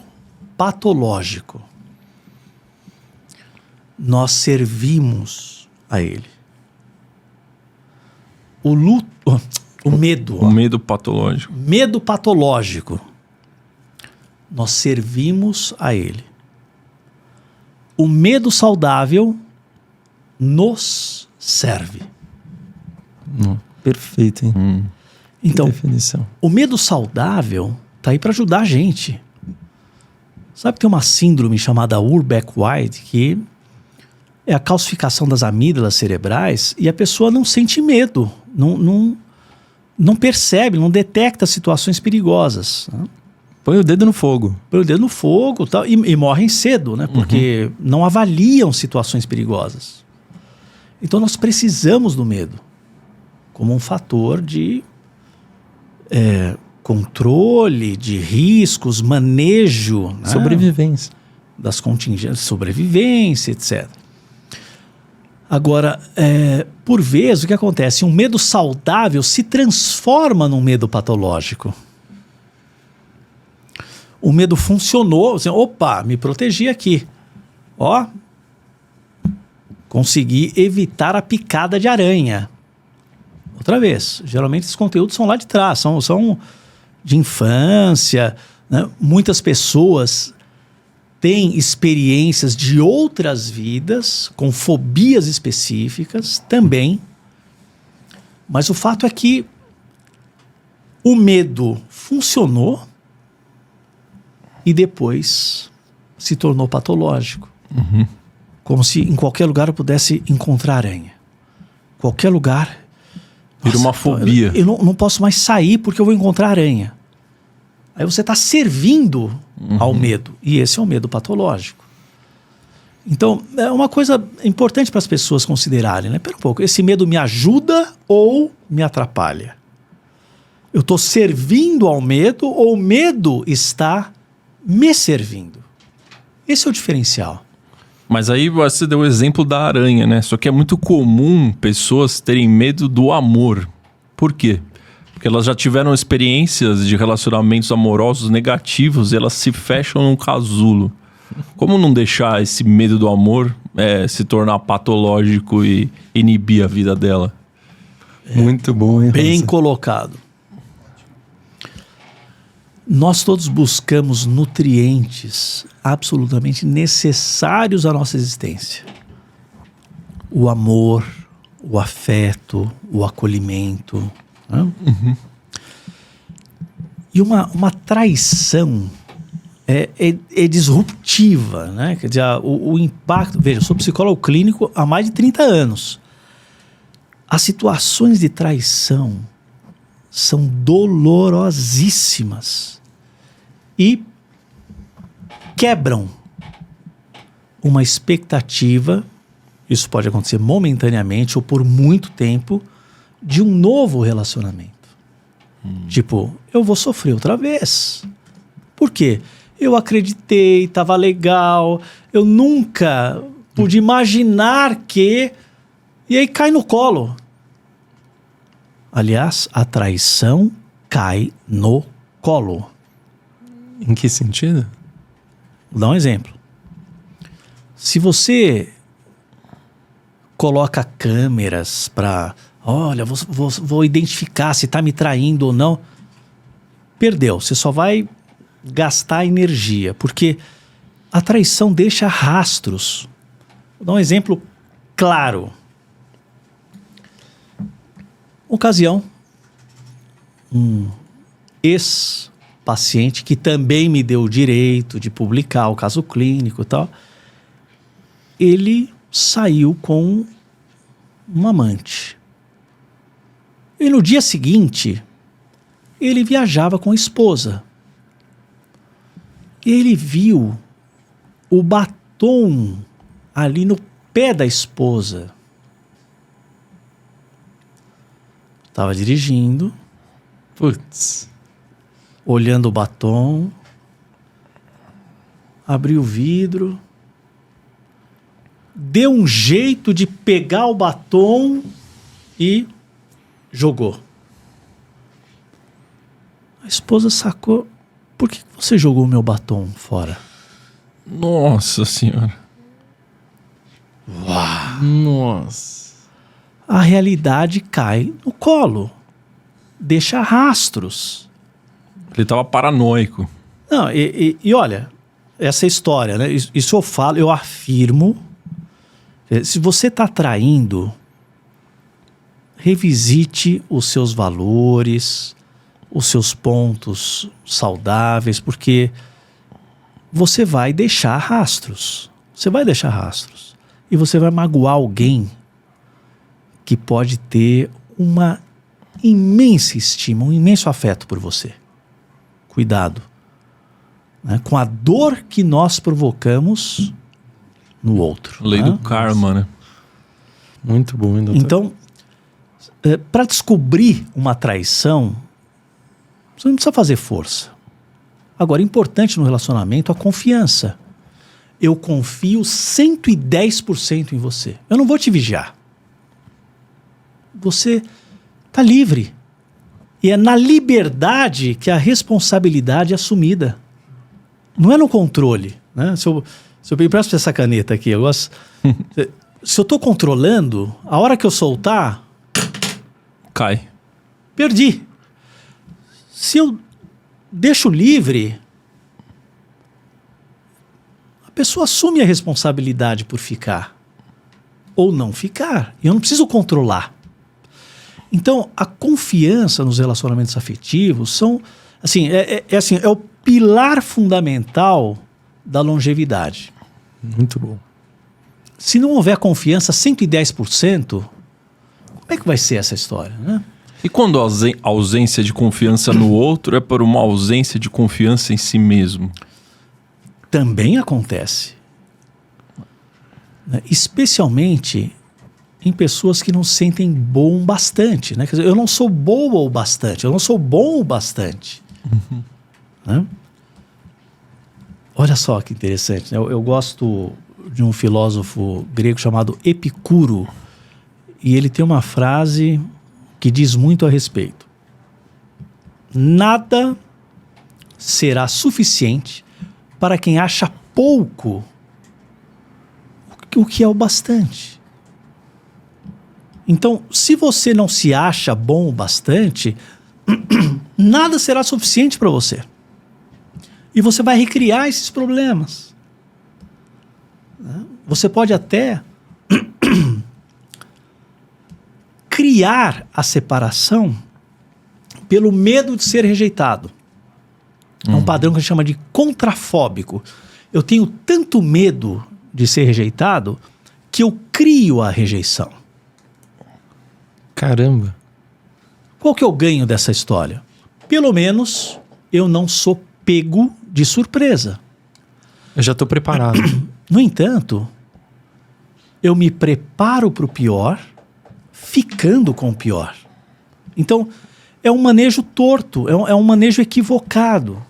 patológico. Nós servimos a ele. O medo. O medo patológico. Medo patológico. Nós servimos a ele. O medo saudável nos serve. Perfeito, hein? Então, definição. O medo saudável tá aí para ajudar a gente. Sabe que tem uma síndrome chamada Uhrbeck-White que é a calcificação das amígdalas cerebrais e a pessoa não sente medo, não percebe, não detecta situações perigosas. Né? Põe o dedo no fogo. Põe o dedo no fogo tal, e morrem cedo, né? Porque não avaliam situações perigosas. Então nós precisamos do medo como um fator de controle de riscos, manejo, né? Sobrevivência. Das contingências, sobrevivência, etc. Agora, por vezes, o que acontece? Um medo saudável se transforma num medo patológico. O medo funcionou, assim, opa, me protegi aqui. Ó, consegui evitar a picada de aranha. Outra vez, geralmente esses conteúdos são lá de trás, são de infância, né? Muitas pessoas têm experiências de outras vidas, com fobias específicas também, mas o fato é que o medo funcionou e depois se tornou patológico. Como se em qualquer lugar eu pudesse encontrar aranha. Qualquer lugar. Vira uma fobia. Eu não posso mais sair porque eu vou encontrar aranha. Aí você está servindo ao medo. E esse é o medo patológico. Então, é uma coisa importante para as pessoas considerarem, né? Pera um pouco, esse medo me ajuda ou me atrapalha? Eu estou servindo ao medo ou o medo está me servindo? Esse é o diferencial. Mas aí você deu o exemplo da aranha, né? Só que é muito comum pessoas terem medo do amor. Por quê? Porque elas já tiveram experiências de relacionamentos amorosos negativos e elas se fecham num casulo. Como não deixar esse medo do amor se tornar patológico e inibir a vida dela? Muito bom, hein? Bem Rosa? colocado. Nós todos buscamos nutrientes absolutamente necessários à nossa existência. O amor, o afeto, o acolhimento. Né? E uma traição é disruptiva, né? Quer dizer, o impacto... Veja, eu sou psicólogo clínico há mais de 30 anos. As situações de traição são dolorosíssimas e quebram uma expectativa, isso pode acontecer momentaneamente ou por muito tempo, de um novo relacionamento. Tipo, eu vou sofrer outra vez. Por quê? Eu acreditei, estava legal, eu nunca pude imaginar que... E aí cai no colo. Aliás, a traição cai no colo. Em que sentido? Vou dar um exemplo. Se você coloca câmeras para... Olha, vou identificar se está me traindo ou não. Perdeu. Você só vai gastar energia. Porque a traição deixa rastros. Vou dar um exemplo claro. Ocasião, um ex-paciente que também me deu o direito de publicar o caso clínico e tal, ele saiu com um amante. E no dia seguinte, ele viajava com a esposa. E ele viu o batom ali no pé da esposa. Estava dirigindo, Putz. olhando o batom, abriu o vidro, deu um jeito de pegar o batom e jogou. A esposa sacou: por que você jogou o meu batom fora? Nossa senhora. Nossa. A realidade cai no colo, deixa rastros. Ele tava paranoico. Não, e olha, essa história, né? Isso eu falo, eu afirmo. Se você está traindo, revisite os seus valores, os seus pontos saudáveis, porque você vai deixar rastros. Você vai deixar rastros. e você vai magoar alguém que pode ter uma imensa estima, um imenso afeto por você. Cuidado, né, com a dor que nós provocamos no outro. Lei né? do karma, né? Muito bom, hein, doutor? Então, para descobrir uma traição, você não precisa fazer força. Agora, importante no relacionamento a confiança. Eu confio 110% em você. Eu não vou te vigiar. Você está livre. E é na liberdade que a responsabilidade é assumida. Não é no controle. Né? Se eu me empresto essa caneta aqui, eu gosto... Se eu estou controlando, a hora que eu soltar, Cai. perdi. Se eu deixo livre, a pessoa assume a responsabilidade por ficar ou não ficar. E eu não preciso controlar. Então, a confiança nos relacionamentos afetivos são, assim, é o pilar fundamental da longevidade. Muito bom. Se não houver confiança 110%, como é que vai ser essa história, né? E quando a ausência de confiança no outro é por uma ausência de confiança em si mesmo? Também acontece. Né? Especialmente em pessoas que não se sentem bom bastante. Né? Quer dizer, eu não sou boa o bastante, eu não sou bom o bastante. Né? Olha só que interessante. Né? Eu gosto de um filósofo grego chamado Epicuro, e ele tem uma frase que diz muito a respeito. Nada será suficiente para quem acha pouco o que é o bastante. Então, se você não se acha bom o bastante, nada será suficiente para você. E você vai recriar esses problemas. Você pode até criar a separação pelo medo de ser rejeitado. É um padrão que a gente chama de contrafóbico. Eu tenho tanto medo de ser rejeitado que eu crio a rejeição. Caramba. Qual que é o ganho dessa história? Pelo menos eu não sou pego de surpresa. Eu já estou preparado. No entanto, eu me preparo para o pior, ficando com o pior. Então, é um manejo torto, é um manejo equivocado.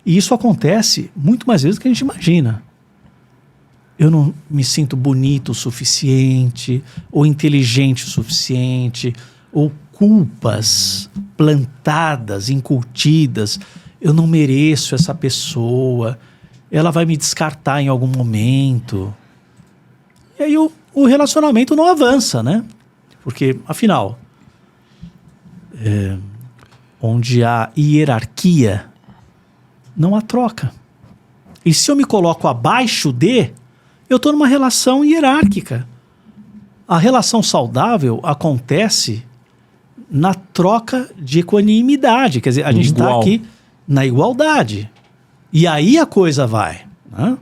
E isso acontece muito mais vezes do que a gente imagina. Eu não me sinto bonito o suficiente, ou inteligente o suficiente, ou culpas plantadas, incutidas. Eu não mereço essa pessoa, ela vai me descartar em algum momento. E aí o relacionamento não avança, né? Porque, afinal, onde há hierarquia, não há troca. E se eu me coloco abaixo eu estou numa relação hierárquica. A relação saudável acontece na troca de equanimidade. Quer dizer, a gente está aqui na igualdade. E aí a coisa vai. Né?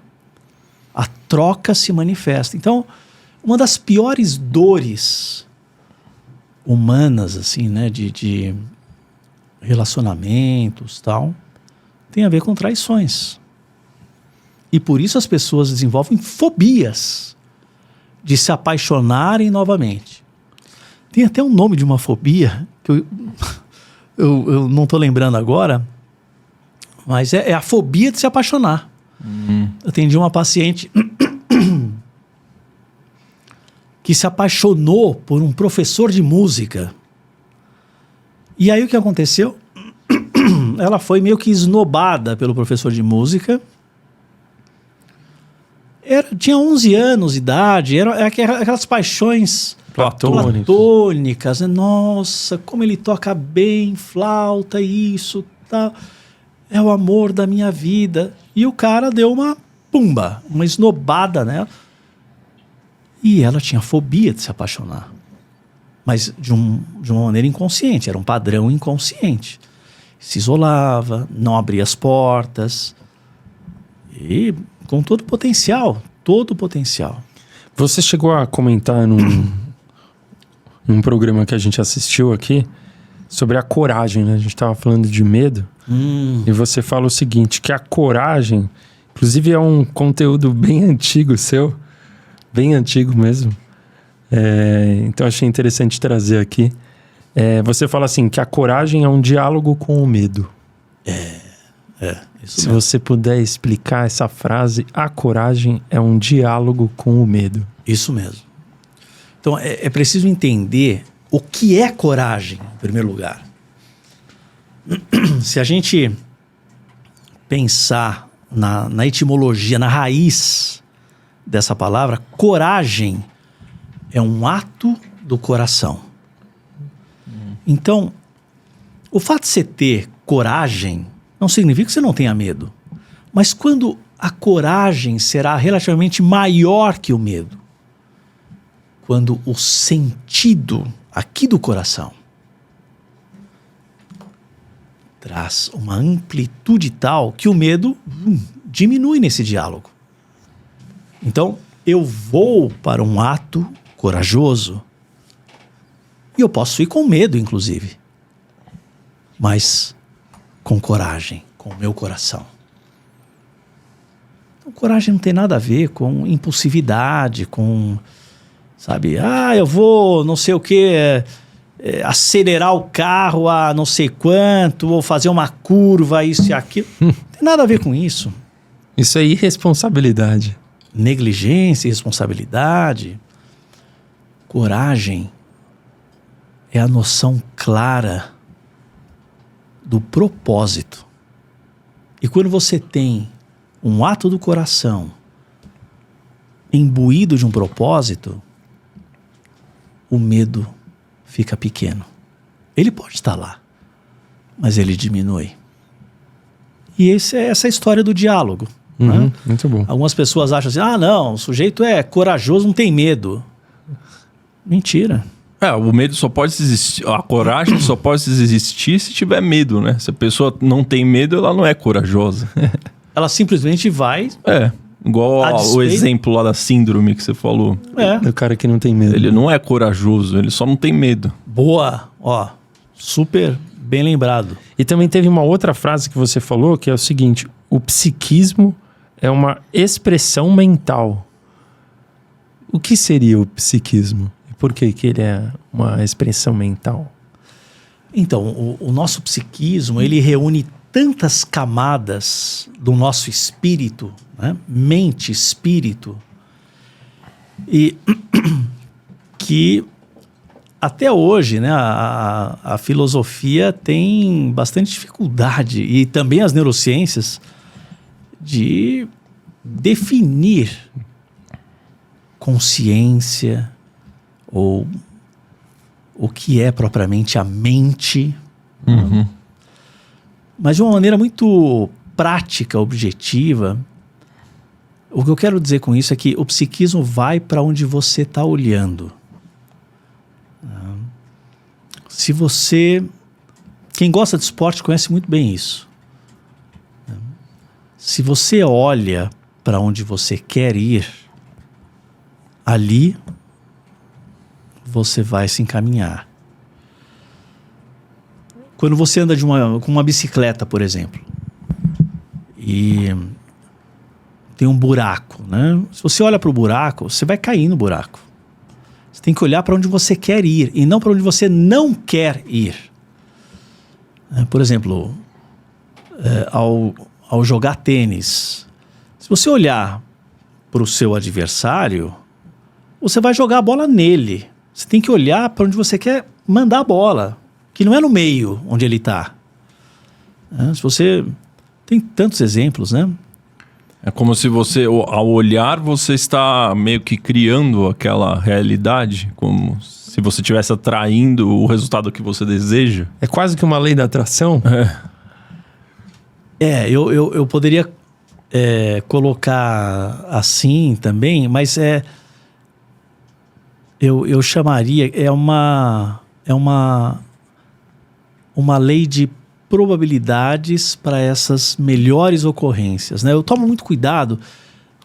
A troca se manifesta. Então, uma das piores dores humanas, assim, né, de relacionamentos, tal, tem a ver com traições. E por isso as pessoas desenvolvem fobias de se apaixonarem novamente. Tem até um nome de uma fobia que eu não estou lembrando agora, mas é a fobia de se apaixonar. Eu atendi uma paciente que se apaixonou por um professor de música. E aí o que aconteceu? Ela foi meio que esnobada pelo professor de música. Tinha 11 anos de idade, era aquelas paixões platônicas. Nossa, como ele toca bem, flauta, isso, tal. É o amor da minha vida. E o cara deu uma esnobada nela. E ela tinha fobia de se apaixonar. Mas de uma maneira inconsciente, era um padrão inconsciente. Se isolava, não abria as portas. E com todo o potencial. Você chegou a comentar num programa que a gente assistiu aqui sobre a coragem, né? A gente estava falando de medo. E você fala o seguinte, que a coragem, inclusive é um conteúdo bem antigo seu, bem antigo mesmo. Então achei interessante trazer aqui. Você fala assim, que a coragem é um diálogo com o medo. Isso Se mesmo. você puder explicar essa frase, a coragem é um diálogo com o medo. Isso mesmo. Então, é preciso entender o que é coragem, em primeiro lugar. Se a gente pensar na etimologia, na raiz dessa palavra, coragem é um ato do coração. Então, o fato de você ter coragem não significa que você não tenha medo. Mas quando a coragem será relativamente maior que o medo, quando o sentido aqui do coração traz uma amplitude tal que o medo diminui nesse diálogo. Então, eu vou para um ato corajoso e eu posso ir com medo, inclusive, mas com coragem, com o meu coração. Então, coragem não tem nada a ver com impulsividade, com, sabe, eu vou não sei o que, acelerar o carro a não sei quanto, ou fazer uma curva, isso e aquilo. Não tem nada a ver com isso. Isso é irresponsabilidade. Negligência, irresponsabilidade. Coragem é a noção clara do propósito. E quando você tem um ato do coração imbuído de um propósito, o medo fica pequeno. Ele pode estar lá, mas ele diminui. E essa é a história do diálogo. Né? Muito bom. Algumas pessoas acham assim, não, o sujeito é corajoso, não tem medo. Mentira. O medo só pode existir, a coragem só pode existir se tiver medo, né? Se a pessoa não tem medo, ela não é corajosa. Ela simplesmente vai... Igual o exemplo lá da síndrome que você falou. O cara que não tem medo. Ele não é corajoso, ele só não tem medo. Boa, super bem lembrado. E também teve uma outra frase que você falou, que é o seguinte, o psiquismo é uma expressão mental. O que seria o psiquismo? E por que ele é uma expressão mental? Então, o nosso psiquismo, ele reúne tantas camadas do nosso espírito, né? Mente, espírito, e que até hoje, né, a filosofia tem bastante dificuldade, e também as neurociências, de definir consciência ou o que é propriamente a mente. Mas de uma maneira muito prática, objetiva. O que eu quero dizer com isso é que o psiquismo vai para onde você está olhando. Se você... Quem gosta de esporte conhece muito bem isso. Se você olha para onde você quer ir, ali você vai se encaminhar. Quando você anda com uma bicicleta, por exemplo, e tem um buraco, né? Se você olha para o buraco, você vai cair no buraco. Você tem que olhar para onde você quer ir e não para onde você não quer ir. Por exemplo, ao jogar tênis, se você olhar para o seu adversário, você vai jogar a bola nele. Você tem que olhar para onde você quer mandar a bola, que não é no meio onde ele está. Se você... Tem tantos exemplos, né? É como se você, ao olhar, você está meio que criando aquela realidade, como se você estivesse atraindo o resultado que você deseja. É quase que uma lei da atração? Eu poderia colocar assim também, mas eu chamaria, uma lei de probabilidades para essas melhores ocorrências, né? Eu tomo muito cuidado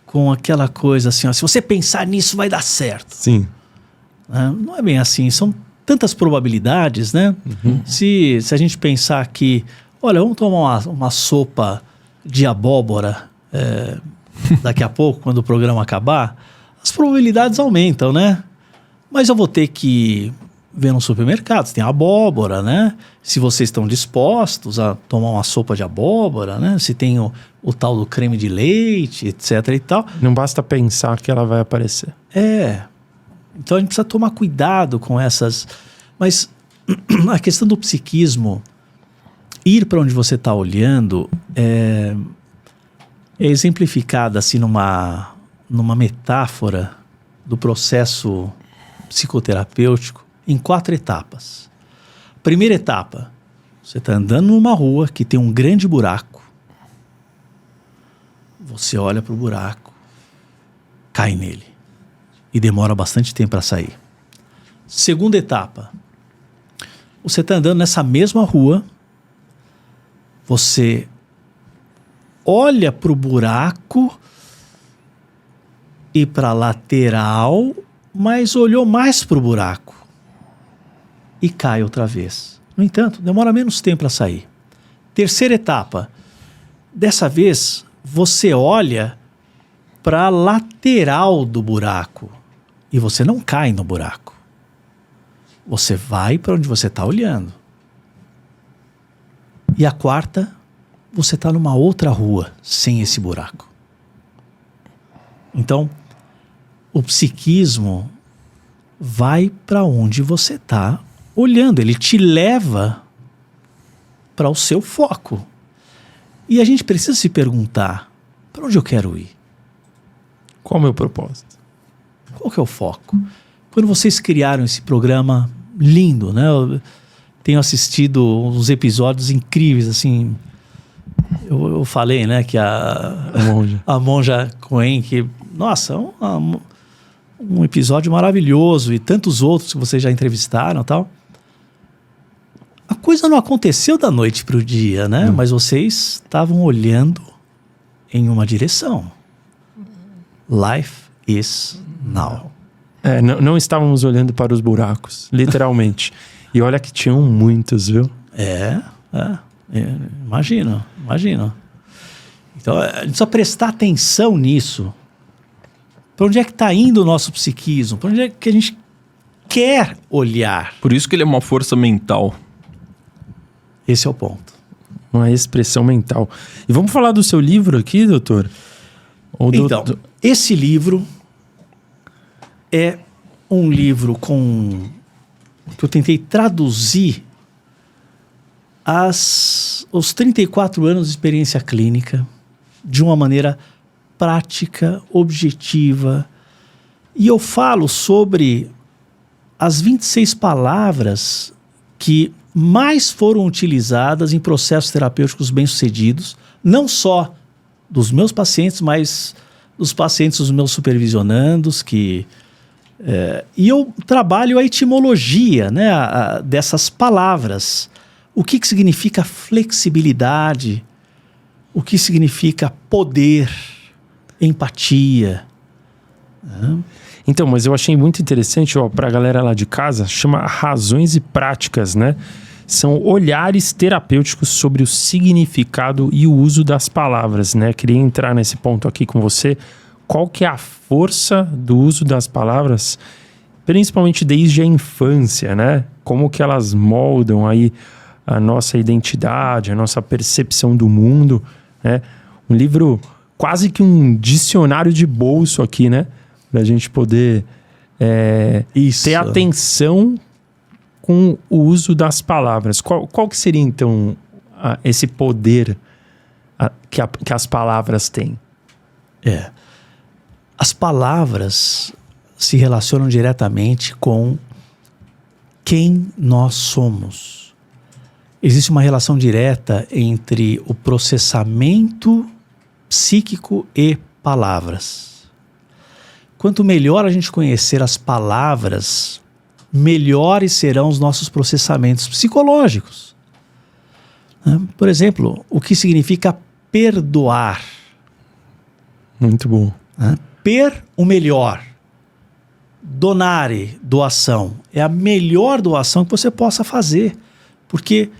com aquela coisa assim, ó, se você pensar nisso vai dar certo. Sim. Né? Não é bem assim, são tantas probabilidades, né? Se a gente pensar que, olha, vamos tomar uma sopa de abóbora daqui a pouco, quando o programa acabar, as probabilidades aumentam, né? Mas eu vou ter que ver no supermercado, tem abóbora, né? Se vocês estão dispostos a tomar uma sopa de abóbora, né? Se tem o tal do creme de leite, etc e tal. Não basta pensar que ela vai aparecer. Então a gente precisa tomar cuidado com essas... Mas a questão do psiquismo, ir para onde você está olhando, é exemplificada assim numa metáfora do processo psicoterapêutico em 4 etapas. Primeira etapa, você está andando numa rua que tem um grande buraco. Você olha para o buraco, cai nele e demora bastante tempo para sair. Segunda etapa, você está andando nessa mesma rua, você olha para o buraco e para a lateral, mas olhou mais para o buraco e cai outra vez. No entanto, demora menos tempo para sair. Terceira etapa, dessa vez você olha para a lateral do buraco e você não cai no buraco. Você vai para onde você está olhando. E a quarta, você está numa outra rua sem esse buraco. Então, o psiquismo vai para onde você está olhando. Ele te leva para o seu foco. E a gente precisa se perguntar, para onde eu quero ir? Qual é o meu propósito? Qual que é o foco? Quando vocês criaram esse programa lindo, né? Eu tenho assistido uns episódios incríveis, assim. Eu falei, né, que a Monja Coen, que, nossa, um episódio maravilhoso, e tantos outros que vocês já entrevistaram e tal. A coisa não aconteceu da noite para o dia, né? Mas vocês estavam olhando em uma direção. Life is now. Não estávamos olhando para os buracos, literalmente. E olha que tinham muitos, viu? Imagino. Então, a gente precisa prestar atenção nisso. Para onde é que está indo o nosso psiquismo? Para onde é que a gente quer olhar? Por isso que ele é uma força mental. Esse é o ponto. Uma expressão mental. E vamos falar do seu livro aqui, doutor? Esse livro é um livro que eu tentei traduzir os 34 anos de experiência clínica de uma maneira prática, objetiva. E eu falo sobre as 26 palavras que mais foram utilizadas em processos terapêuticos bem-sucedidos, não só dos meus pacientes, mas dos pacientes dos meus supervisionandos, e eu trabalho a etimologia, né, dessas palavras. O que significa flexibilidade? O que significa poder, empatia? Então, mas eu achei muito interessante, para a galera lá de casa, chama Razões e Práticas, né? São olhares terapêuticos sobre o significado e o uso das palavras, né? Queria entrar nesse ponto aqui com você. Qual que é a força do uso das palavras, principalmente desde a infância, né? Como que elas moldam aí a nossa identidade, a nossa percepção do mundo, né? Um livro quase que um dicionário de bolso aqui, né? Pra gente poder ter atenção com o uso das palavras. Qual que seria, então, esse poder que as palavras têm? As palavras se relacionam diretamente com quem nós somos. Existe uma relação direta entre o processamento psíquico e palavras. Quanto melhor a gente conhecer as palavras, melhores serão os nossos processamentos psicológicos. Por exemplo, o que significa perdoar? Muito bom. Né? Per, o melhor. Donare, doação. É a melhor doação que você possa fazer. Porque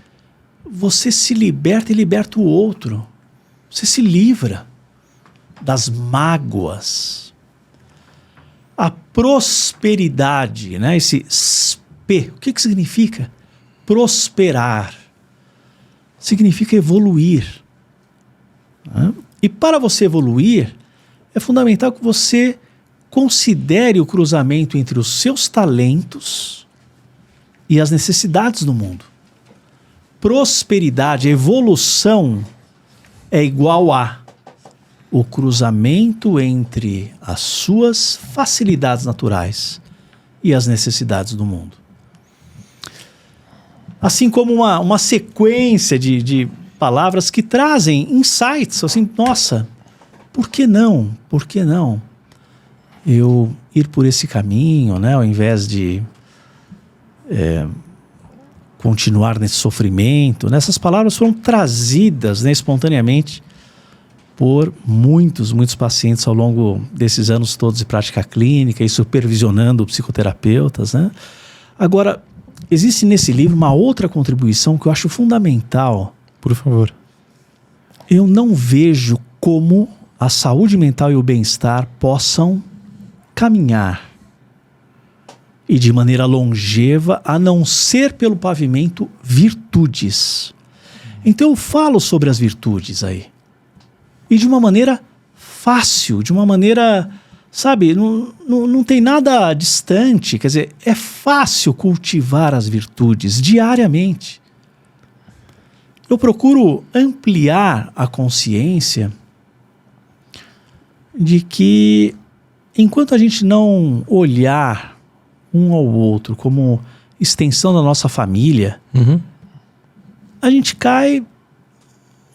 você se liberta e liberta o outro. Você se livra das mágoas. A prosperidade, né? Esse SP, o que significa? Prosperar. Significa evoluir. Né? E para você evoluir, é fundamental que você considere o cruzamento entre os seus talentos e as necessidades do mundo. Prosperidade, evolução é igual a o cruzamento entre as suas facilidades naturais e as necessidades do mundo. Assim como uma sequência de palavras que trazem insights, assim, nossa, por que não? Por que não eu ir por esse caminho, né, ao invés de continuar nesse sofrimento? Essas palavras foram trazidas, né, espontaneamente por muitos pacientes ao longo desses anos todos de prática clínica e supervisionando psicoterapeutas, né? Agora, existe nesse livro uma outra contribuição que eu acho fundamental. Por favor. Eu não vejo como a saúde mental e o bem-estar possam caminhar e de maneira longeva, a não ser pelo pavimento virtudes. Então eu falo sobre as virtudes aí. E de uma maneira fácil, de uma maneira, sabe, não tem nada distante. Quer dizer, é fácil cultivar as virtudes diariamente. Eu procuro ampliar a consciência de que, enquanto a gente não olhar um ao outro como extensão da nossa família, a gente cai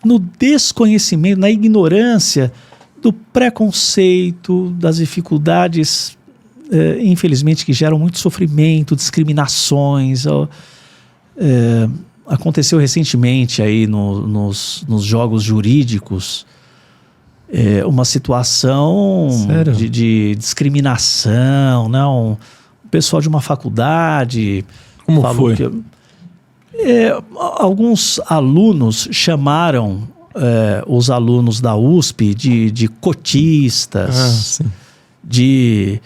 no desconhecimento, na ignorância do preconceito, das dificuldades, infelizmente, que geram muito sofrimento, discriminações. Aconteceu recentemente aí nos jogos jurídicos uma situação de discriminação, não? O pessoal de uma faculdade Como falou foi? que alguns alunos chamaram os alunos da USP de cotistas, de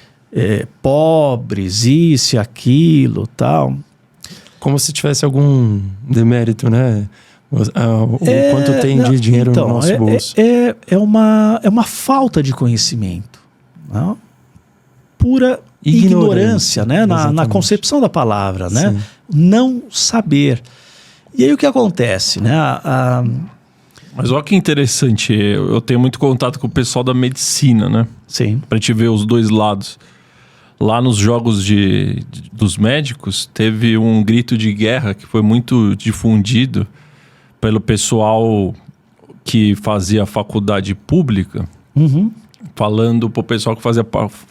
pobres, isso e aquilo, tal. Como se tivesse algum demérito, né? O quanto tem de dinheiro então, no nosso bolso. É uma falta de conhecimento. Não? Pura ignorância, né? Na concepção da palavra, né? Sim. Não saber. E aí o que acontece, né? Mas olha que interessante, eu tenho muito contato com o pessoal da medicina, né? Sim. Pra te ver os dois lados. Lá nos jogos dos médicos, teve um grito de guerra que foi muito difundido pelo pessoal que fazia faculdade pública, falando pro pessoal que fazia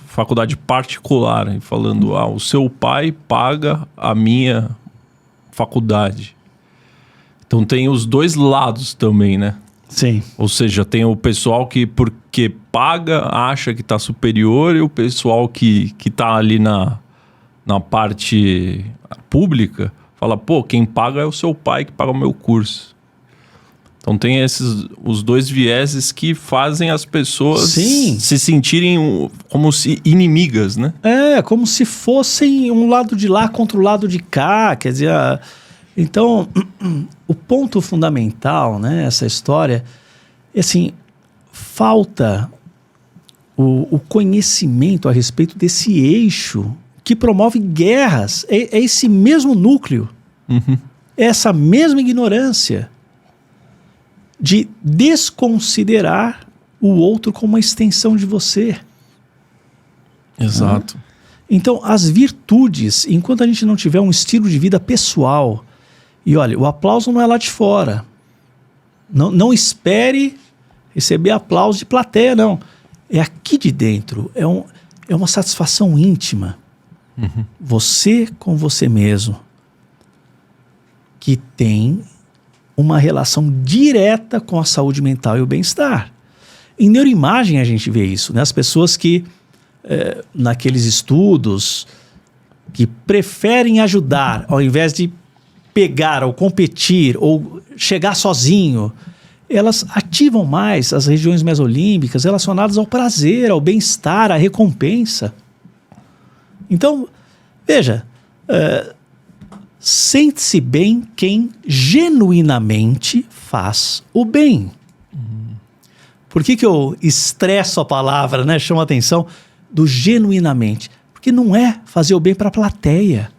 faculdade particular, e falando, o seu pai paga a minha faculdade. Então tem os dois lados também, né? Sim. Ou seja, tem o pessoal que, porque paga, acha que está superior, e o pessoal que tá ali na parte pública fala, pô, quem paga é o seu pai que paga o meu curso. Então tem os dois vieses que fazem as pessoas se sentirem como se inimigas, né? Como se fossem um lado de lá contra o lado de cá, quer dizer... Então, o ponto fundamental, né, essa história, é assim, falta o conhecimento a respeito desse eixo que promove guerras. É esse mesmo núcleo, é essa mesma ignorância de desconsiderar o outro como uma extensão de você. Exato. Então, as virtudes, enquanto a gente não tiver um estilo de vida pessoal... E olha, o aplauso não é lá de fora. Não espere receber aplauso de plateia, não. É aqui de dentro. É uma satisfação íntima. Você com você mesmo. Que tem uma relação direta com a saúde mental e o bem-estar. Em neuroimagem a gente vê isso, né? As pessoas que, naqueles estudos, que preferem ajudar ao invés de pegar ou competir ou chegar sozinho, elas ativam mais as regiões mesolímbicas relacionadas ao prazer, ao bem-estar, à recompensa. Então, veja, sente-se bem quem genuinamente faz o bem. Por que eu estresso a palavra, né? Chamo a atenção do genuinamente. Porque não é fazer o bem para a plateia.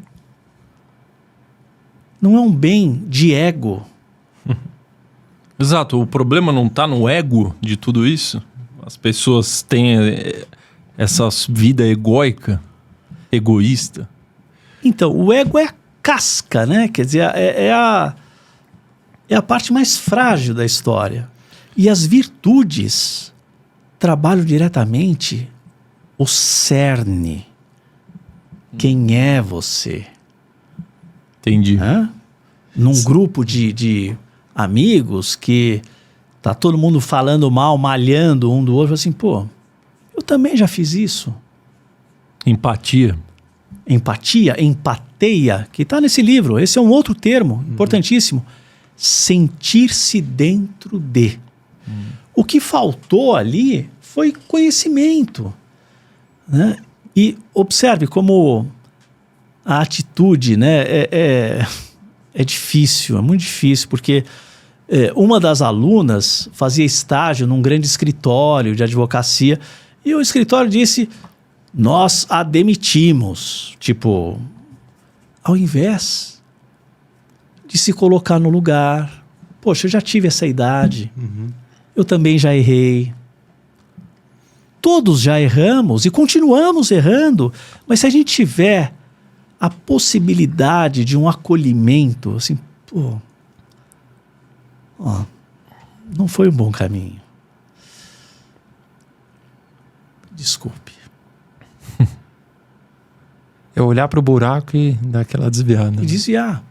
Não é um bem de ego. Exato, o problema não está no ego de tudo isso. As pessoas têm essa vida egóica, egoísta. Então, o ego é a casca, né? Quer dizer, é a parte mais frágil da história. E as virtudes trabalham diretamente o cerne. Quem é você? Entendi. Num grupo de amigos que tá todo mundo falando mal, malhando um do outro, assim, pô, eu também já fiz isso. Empatia. Empatia, empateia, que está nesse livro. Esse é um outro termo importantíssimo. Sentir-se dentro de. O que faltou ali foi conhecimento, né? E observe como a atitude, né, é difícil, é muito difícil, porque uma das alunas fazia estágio num grande escritório de advocacia e o escritório disse: nós a demitimos. Tipo, ao invés de se colocar no lugar, poxa, eu já tive essa idade, eu também já errei. Todos já erramos e continuamos errando, mas se a gente tiver a possibilidade de um acolhimento, assim, pô, não foi um bom caminho. Desculpe. É olhar para o buraco e dar aquela desviada. E desviar.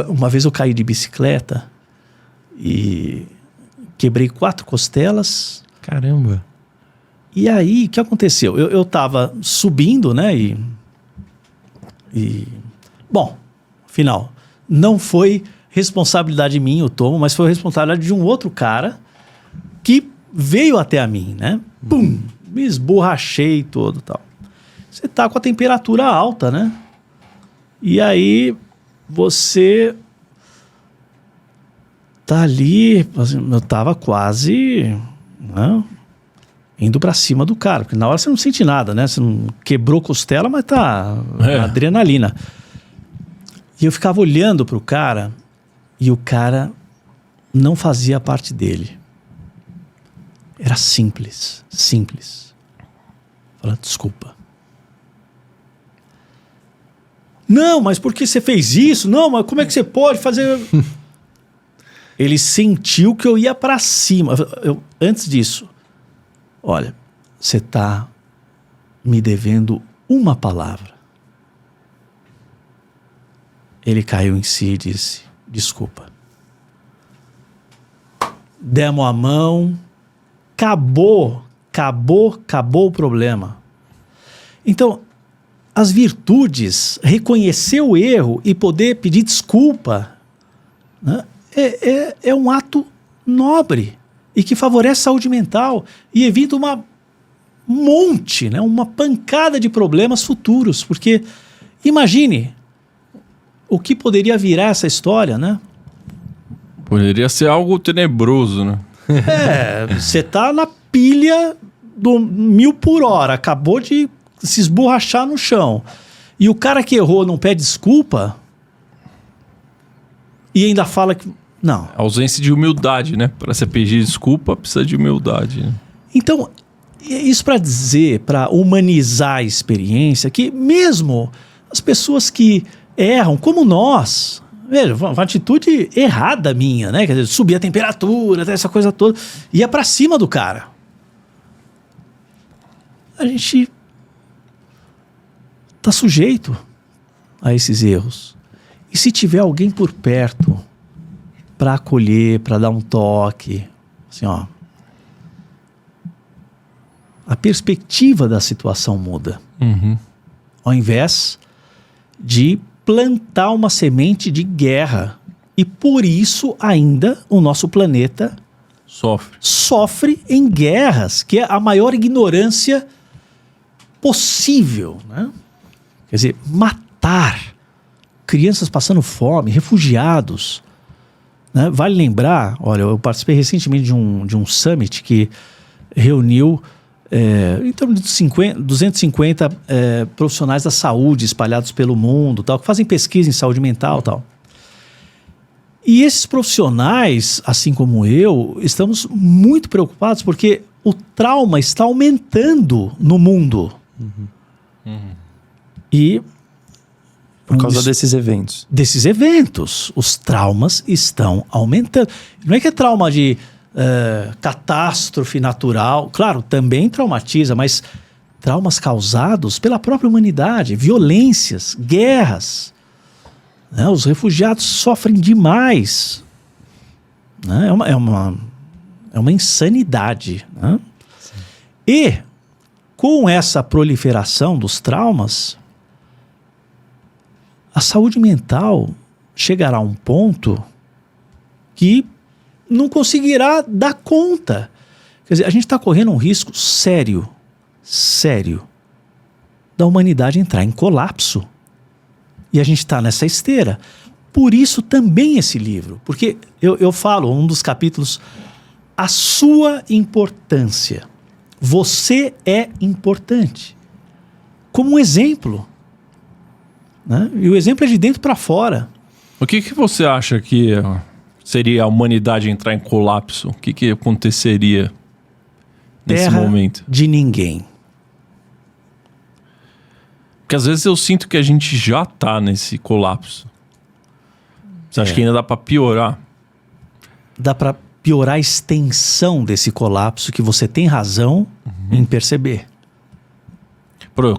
Uma vez eu caí de bicicleta e quebrei 4 costelas. Caramba. E aí, o que aconteceu? Eu tava subindo, né? Bom, afinal, não foi responsabilidade minha o tomo, mas foi responsabilidade de um outro cara que veio até a mim, né? Pum! Me esborrachei todo e tal. Você tá com a temperatura alta, né? E aí, você tá ali, assim, eu tava quase, né, indo pra cima do cara, porque na hora você não sente nada, né? Você não quebrou costela, mas tá adrenalina. E eu ficava olhando pro cara e o cara não fazia a parte dele. Era simples, simples. Falando, desculpa. Não, mas por que você fez isso? Não, mas como é que você pode fazer... Ele sentiu que eu ia pra cima. Antes disso, olha, você está me devendo uma palavra. Ele caiu em si e disse, desculpa. Demos a mão, acabou o problema. Então, as virtudes, reconhecer o erro e poder pedir desculpa, né, é um ato nobre e que favorece a saúde mental e evita uma pancada de problemas futuros, porque imagine o que poderia virar essa história, né? Poderia ser algo tenebroso, né? Você tá na pilha do 1000 por hora, acabou de se esborrachar no chão, e o cara que errou não pede desculpa e ainda fala que... Não. Ausência de humildade, né? Para você pedir desculpa, precisa de humildade. Né? Então, isso para dizer, para humanizar a experiência, que mesmo as pessoas que erram, como nós, veja, uma atitude errada minha, né? Quer dizer, subir a temperatura, essa coisa toda, ia para cima do cara. A gente tá sujeito a esses erros. E se tiver alguém por perto para acolher, para dar um toque, assim, ó, a perspectiva da situação muda. Ao invés de plantar uma semente de guerra. E por isso ainda o nosso planeta sofre em guerras, que é a maior ignorância possível, né? Quer dizer, matar crianças passando fome, refugiados, né? Vale lembrar, olha, eu participei recentemente de um summit que reuniu em torno de 250 profissionais da saúde espalhados pelo mundo, tal, que fazem pesquisa em saúde mental, tal. E esses profissionais, assim como eu, estamos muito preocupados porque o trauma está aumentando no mundo. E por causa desses eventos. Desses eventos, os traumas estão aumentando. Não é que é trauma de catástrofe natural, claro, também traumatiza, mas traumas causados pela própria humanidade, violências, guerras. Né? Os refugiados sofrem demais. Né? É uma insanidade. Né? E, com essa proliferação dos traumas, a saúde mental chegará a um ponto que não conseguirá dar conta. Quer dizer, a gente está correndo um risco sério da humanidade entrar em colapso. E a gente está nessa esteira. Por isso também esse livro. Porque eu falo, um dos capítulos, a sua importância. Você é importante. Como um exemplo. Né? E o exemplo é de dentro para fora. O que você acha que seria a humanidade entrar em colapso? O que aconteceria nesse momento? De ninguém. Porque às vezes eu sinto que a gente já tá nesse colapso. Você acha que ainda dá para piorar? Dá para piorar a extensão desse colapso que você tem razão em perceber.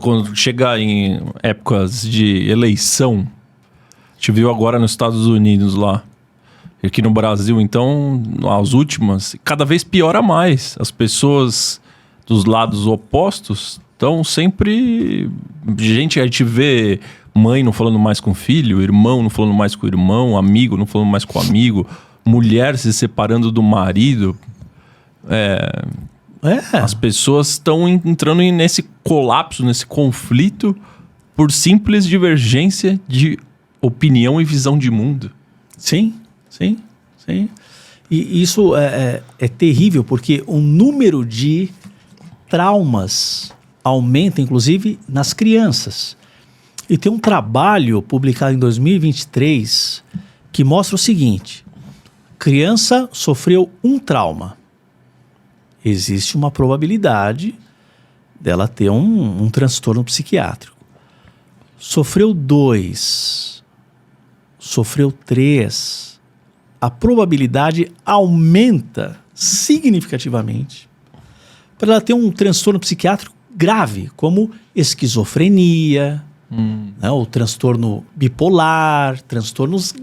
Quando chega em épocas de eleição, a gente viu agora nos Estados Unidos lá, e aqui no Brasil, então, as últimas, cada vez piora mais. As pessoas dos lados opostos estão sempre... a gente vê mãe não falando mais com o filho, irmão não falando mais com o irmão, amigo não falando mais com o amigo, mulher se separando do marido. As pessoas estão entrando nesse colapso, nesse conflito, por simples divergência de opinião e visão de mundo. Sim. E isso é terrível, porque o número de traumas aumenta, inclusive, nas crianças. E tem um trabalho publicado em 2023 que mostra o seguinte: criança sofreu um trauma. Existe uma probabilidade dela ter um transtorno psiquiátrico. Sofreu 2, sofreu 3, a probabilidade aumenta significativamente para ela ter um transtorno psiquiátrico grave, como esquizofrenia, né, o transtorno bipolar, transtornos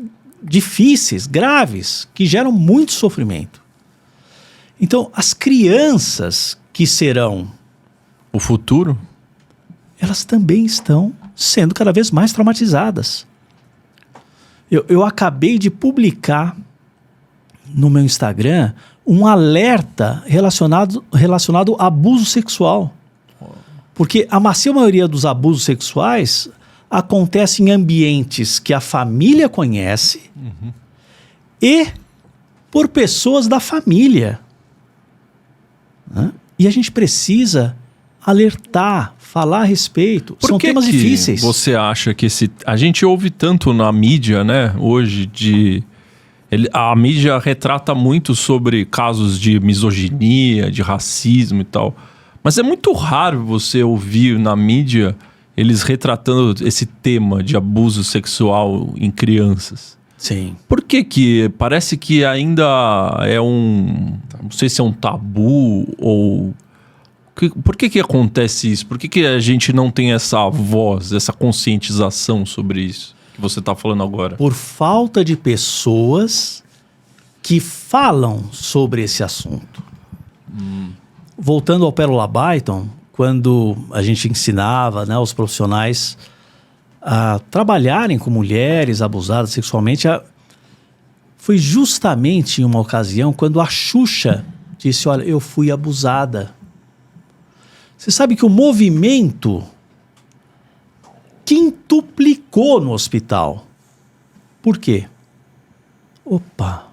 difíceis, graves, que geram muito sofrimento. Então, as crianças que serão o futuro, elas também estão sendo cada vez mais traumatizadas. Eu acabei de publicar no meu Instagram um alerta relacionado a abuso sexual. Porque a macia maioria dos abusos sexuais acontece em ambientes que a família conhece e por pessoas da família. Né? E a gente precisa alertar, falar a respeito. São temas difíceis. Você acha que a gente ouve tanto na mídia, né, hoje, a mídia retrata muito sobre casos de misoginia, de racismo e tal. Mas é muito raro você ouvir na mídia eles retratando esse tema de abuso sexual em crianças. Sim. Por que parece que ainda é não sei se é um tabu ou... Por que acontece isso? Por que a gente não tem essa voz, essa conscientização sobre isso que você está falando agora? Por falta de pessoas que falam sobre esse assunto. voltando ao Pérola Byton, quando a gente ensinava, né, os profissionais a trabalharem com mulheres abusadas sexualmente, foi justamente em uma ocasião quando a Xuxa disse, olha, eu fui abusada. Você sabe que o movimento quintuplicou no hospital. Por quê? Opa,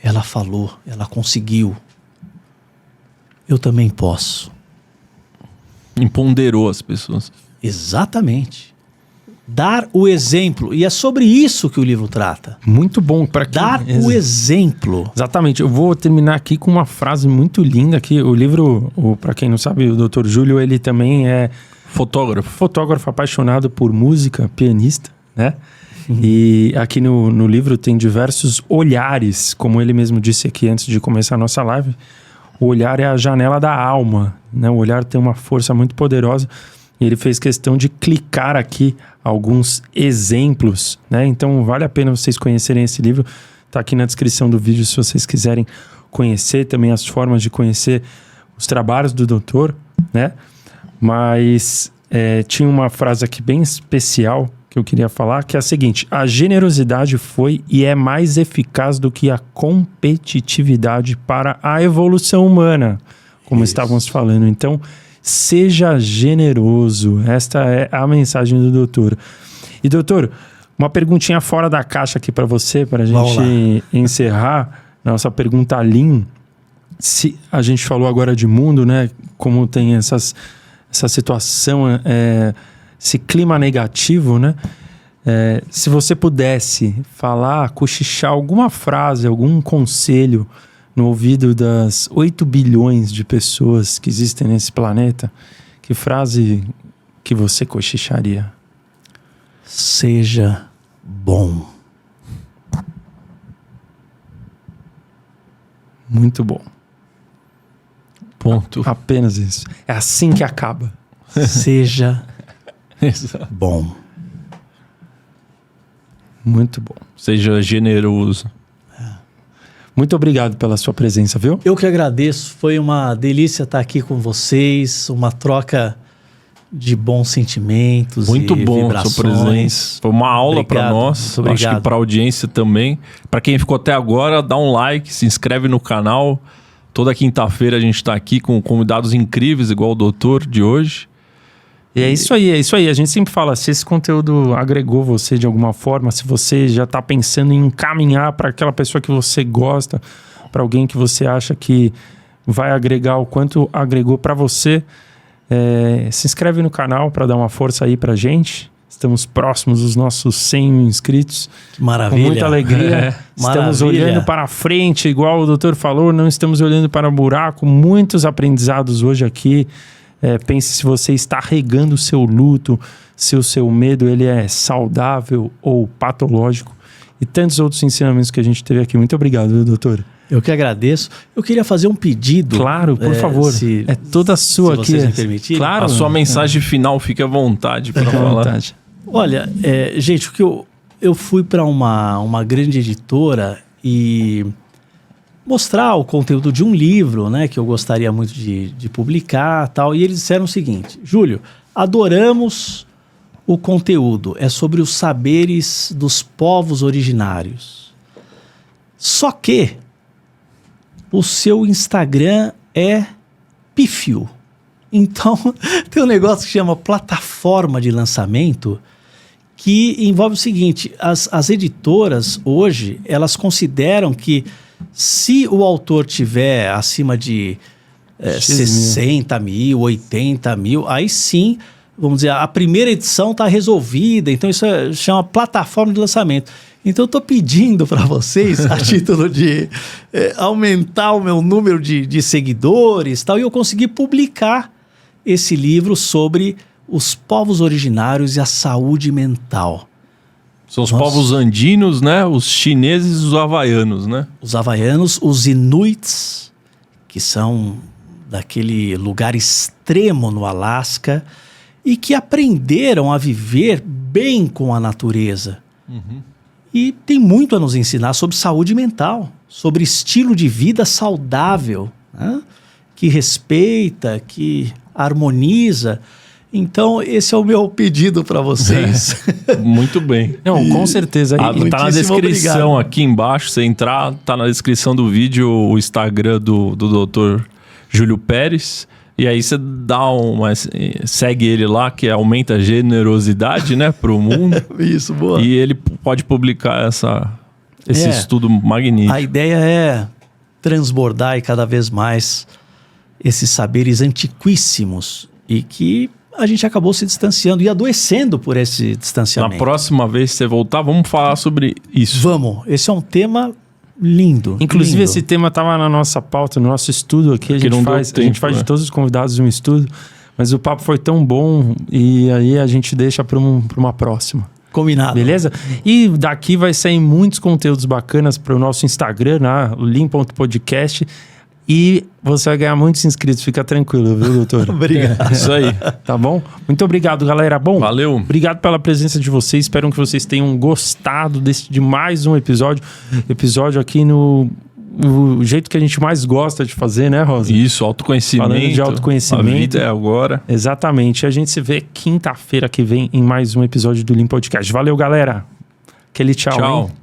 ela falou, ela conseguiu. Eu também posso. Empoderou as pessoas. Exatamente. Dar o exemplo. E é sobre isso que o livro trata. Muito bom. Para Dar o exemplo. Exatamente. Eu vou terminar aqui com uma frase muito linda que o livro, para quem não sabe, o Dr. Júlio, ele também é fotógrafo apaixonado por música, pianista, né? E aqui no livro tem diversos olhares, como ele mesmo disse aqui antes de começar a nossa live. O olhar é a janela da alma, né? O olhar tem uma força muito poderosa. E ele fez questão de clicar aqui alguns exemplos, né? Então vale a pena vocês conhecerem esse livro. Tá aqui na descrição do vídeo se vocês quiserem conhecer também as formas de conhecer os trabalhos do doutor, né? Mas tinha uma frase aqui bem especial que eu queria falar, que é a seguinte: a generosidade foi e é mais eficaz do que a competitividade para a evolução humana, como estávamos falando. Então, seja generoso. Esta é a mensagem do doutor. E, doutor, uma perguntinha fora da caixa aqui para você, para a gente encerrar nossa pergunta Lean. Se a gente falou agora de mundo, né? Como tem essa situação, esse clima negativo, né? Se você pudesse falar, cochichar alguma frase, algum conselho no ouvido das 8 bilhões de pessoas que existem nesse planeta, que frase que você cochicharia? Seja bom. Muito bom. Ponto. Apenas isso. É assim que acaba. Seja bom. Muito bom. Seja generoso. Muito obrigado pela sua presença, viu? Eu que agradeço. Foi uma delícia estar aqui com vocês. Uma troca de bons sentimentos. Muito e bom vibrações. sua presença. Foi uma aula para nós. Acho que para a audiência também. Para quem ficou até agora, dá um like, se inscreve no canal. Toda quinta-feira a gente está aqui com convidados incríveis, igual o doutor de hoje. E é isso aí, é isso aí. A gente sempre fala, se esse conteúdo agregou você de alguma forma, se você já está pensando em encaminhar para aquela pessoa que você gosta, para alguém que você acha que vai agregar o quanto agregou para você, se inscreve no canal para dar uma força aí para gente. Estamos próximos dos nossos 100 mil inscritos. Maravilha. Com muita alegria. Estamos olhando para frente, igual o doutor falou, não estamos olhando para o buraco. Muitos aprendizados hoje aqui. Pense se você está regando o seu luto, se o seu medo ele é saudável ou patológico. E tantos outros ensinamentos que a gente teve aqui. Muito obrigado, doutor. Eu que agradeço. Eu queria fazer um pedido. Claro, por favor. É toda sua aqui. Se vocês me permitirem. Claro. A sua mensagem final, fique à vontade para falar. Vontade. Olha, gente, o que eu fui para uma grande editora e mostrar o conteúdo de um livro, né, que eu gostaria muito de publicar, tal, e eles disseram o seguinte: Júlio, adoramos o conteúdo, é sobre os saberes dos povos originários. Só que o seu Instagram é pífio. Então, tem um negócio que chama plataforma de lançamento, que envolve o seguinte: as editoras hoje, elas consideram que se o autor tiver acima de 60 mil, 80 mil, aí sim, vamos dizer, a primeira edição está resolvida. Então isso chama plataforma de lançamento. Então eu estou pedindo para vocês, a título de aumentar o meu número de seguidores, tal, e eu consegui publicar esse livro sobre os povos originários e a saúde mental. São os povos andinos, né? Os chineses e os havaianos, né? Os havaianos, os inuits, que são daquele lugar extremo no Alasca e que aprenderam a viver bem com a natureza. Uhum. E tem muito a nos ensinar sobre saúde mental, sobre estilo de vida saudável, né? que respeita, que harmoniza. Então, esse é o meu pedido para vocês. Muito bem. Não, com certeza. Tá na Muitíssimo descrição obrigado. aqui embaixo, você entrar, tá na descrição do vídeo o Instagram do Dr. Júlio Pérez. E aí você segue ele lá, que aumenta a generosidade, né, pro mundo. Isso, boa. E ele pode publicar esse estudo magnífico. A ideia é transbordar e cada vez mais esses saberes antiquíssimos e que a gente acabou se distanciando e adoecendo por esse Na distanciamento. próxima vez que você voltar, vamos falar sobre isso. Vamos, esse é um tema lindo. Inclusive, lindo. esse tema estava na nossa pauta, no nosso estudo aqui. A Porque gente não deu faz tempo, de né? todos os convidados um estudo, mas o papo foi tão bom e aí a gente deixa para uma próxima. Combinado. Beleza? E daqui vai sair muitos conteúdos bacanas para o nosso Instagram, né? o lim.podcast. E você vai ganhar muitos inscritos, fica tranquilo, viu, doutor? Obrigado. Isso aí. Tá bom? Muito obrigado, galera. Bom, Valeu. obrigado pela presença de vocês. Espero que vocês tenham gostado de mais um episódio. Episódio aqui no jeito que a gente mais gosta de fazer, né, Rosa? Isso, autoconhecimento. Falando de autoconhecimento. A vida é agora. Exatamente. A gente se vê quinta-feira que vem em mais um episódio do Lim Podcast. Valeu, galera. Aquele tchau, Tchau. hein?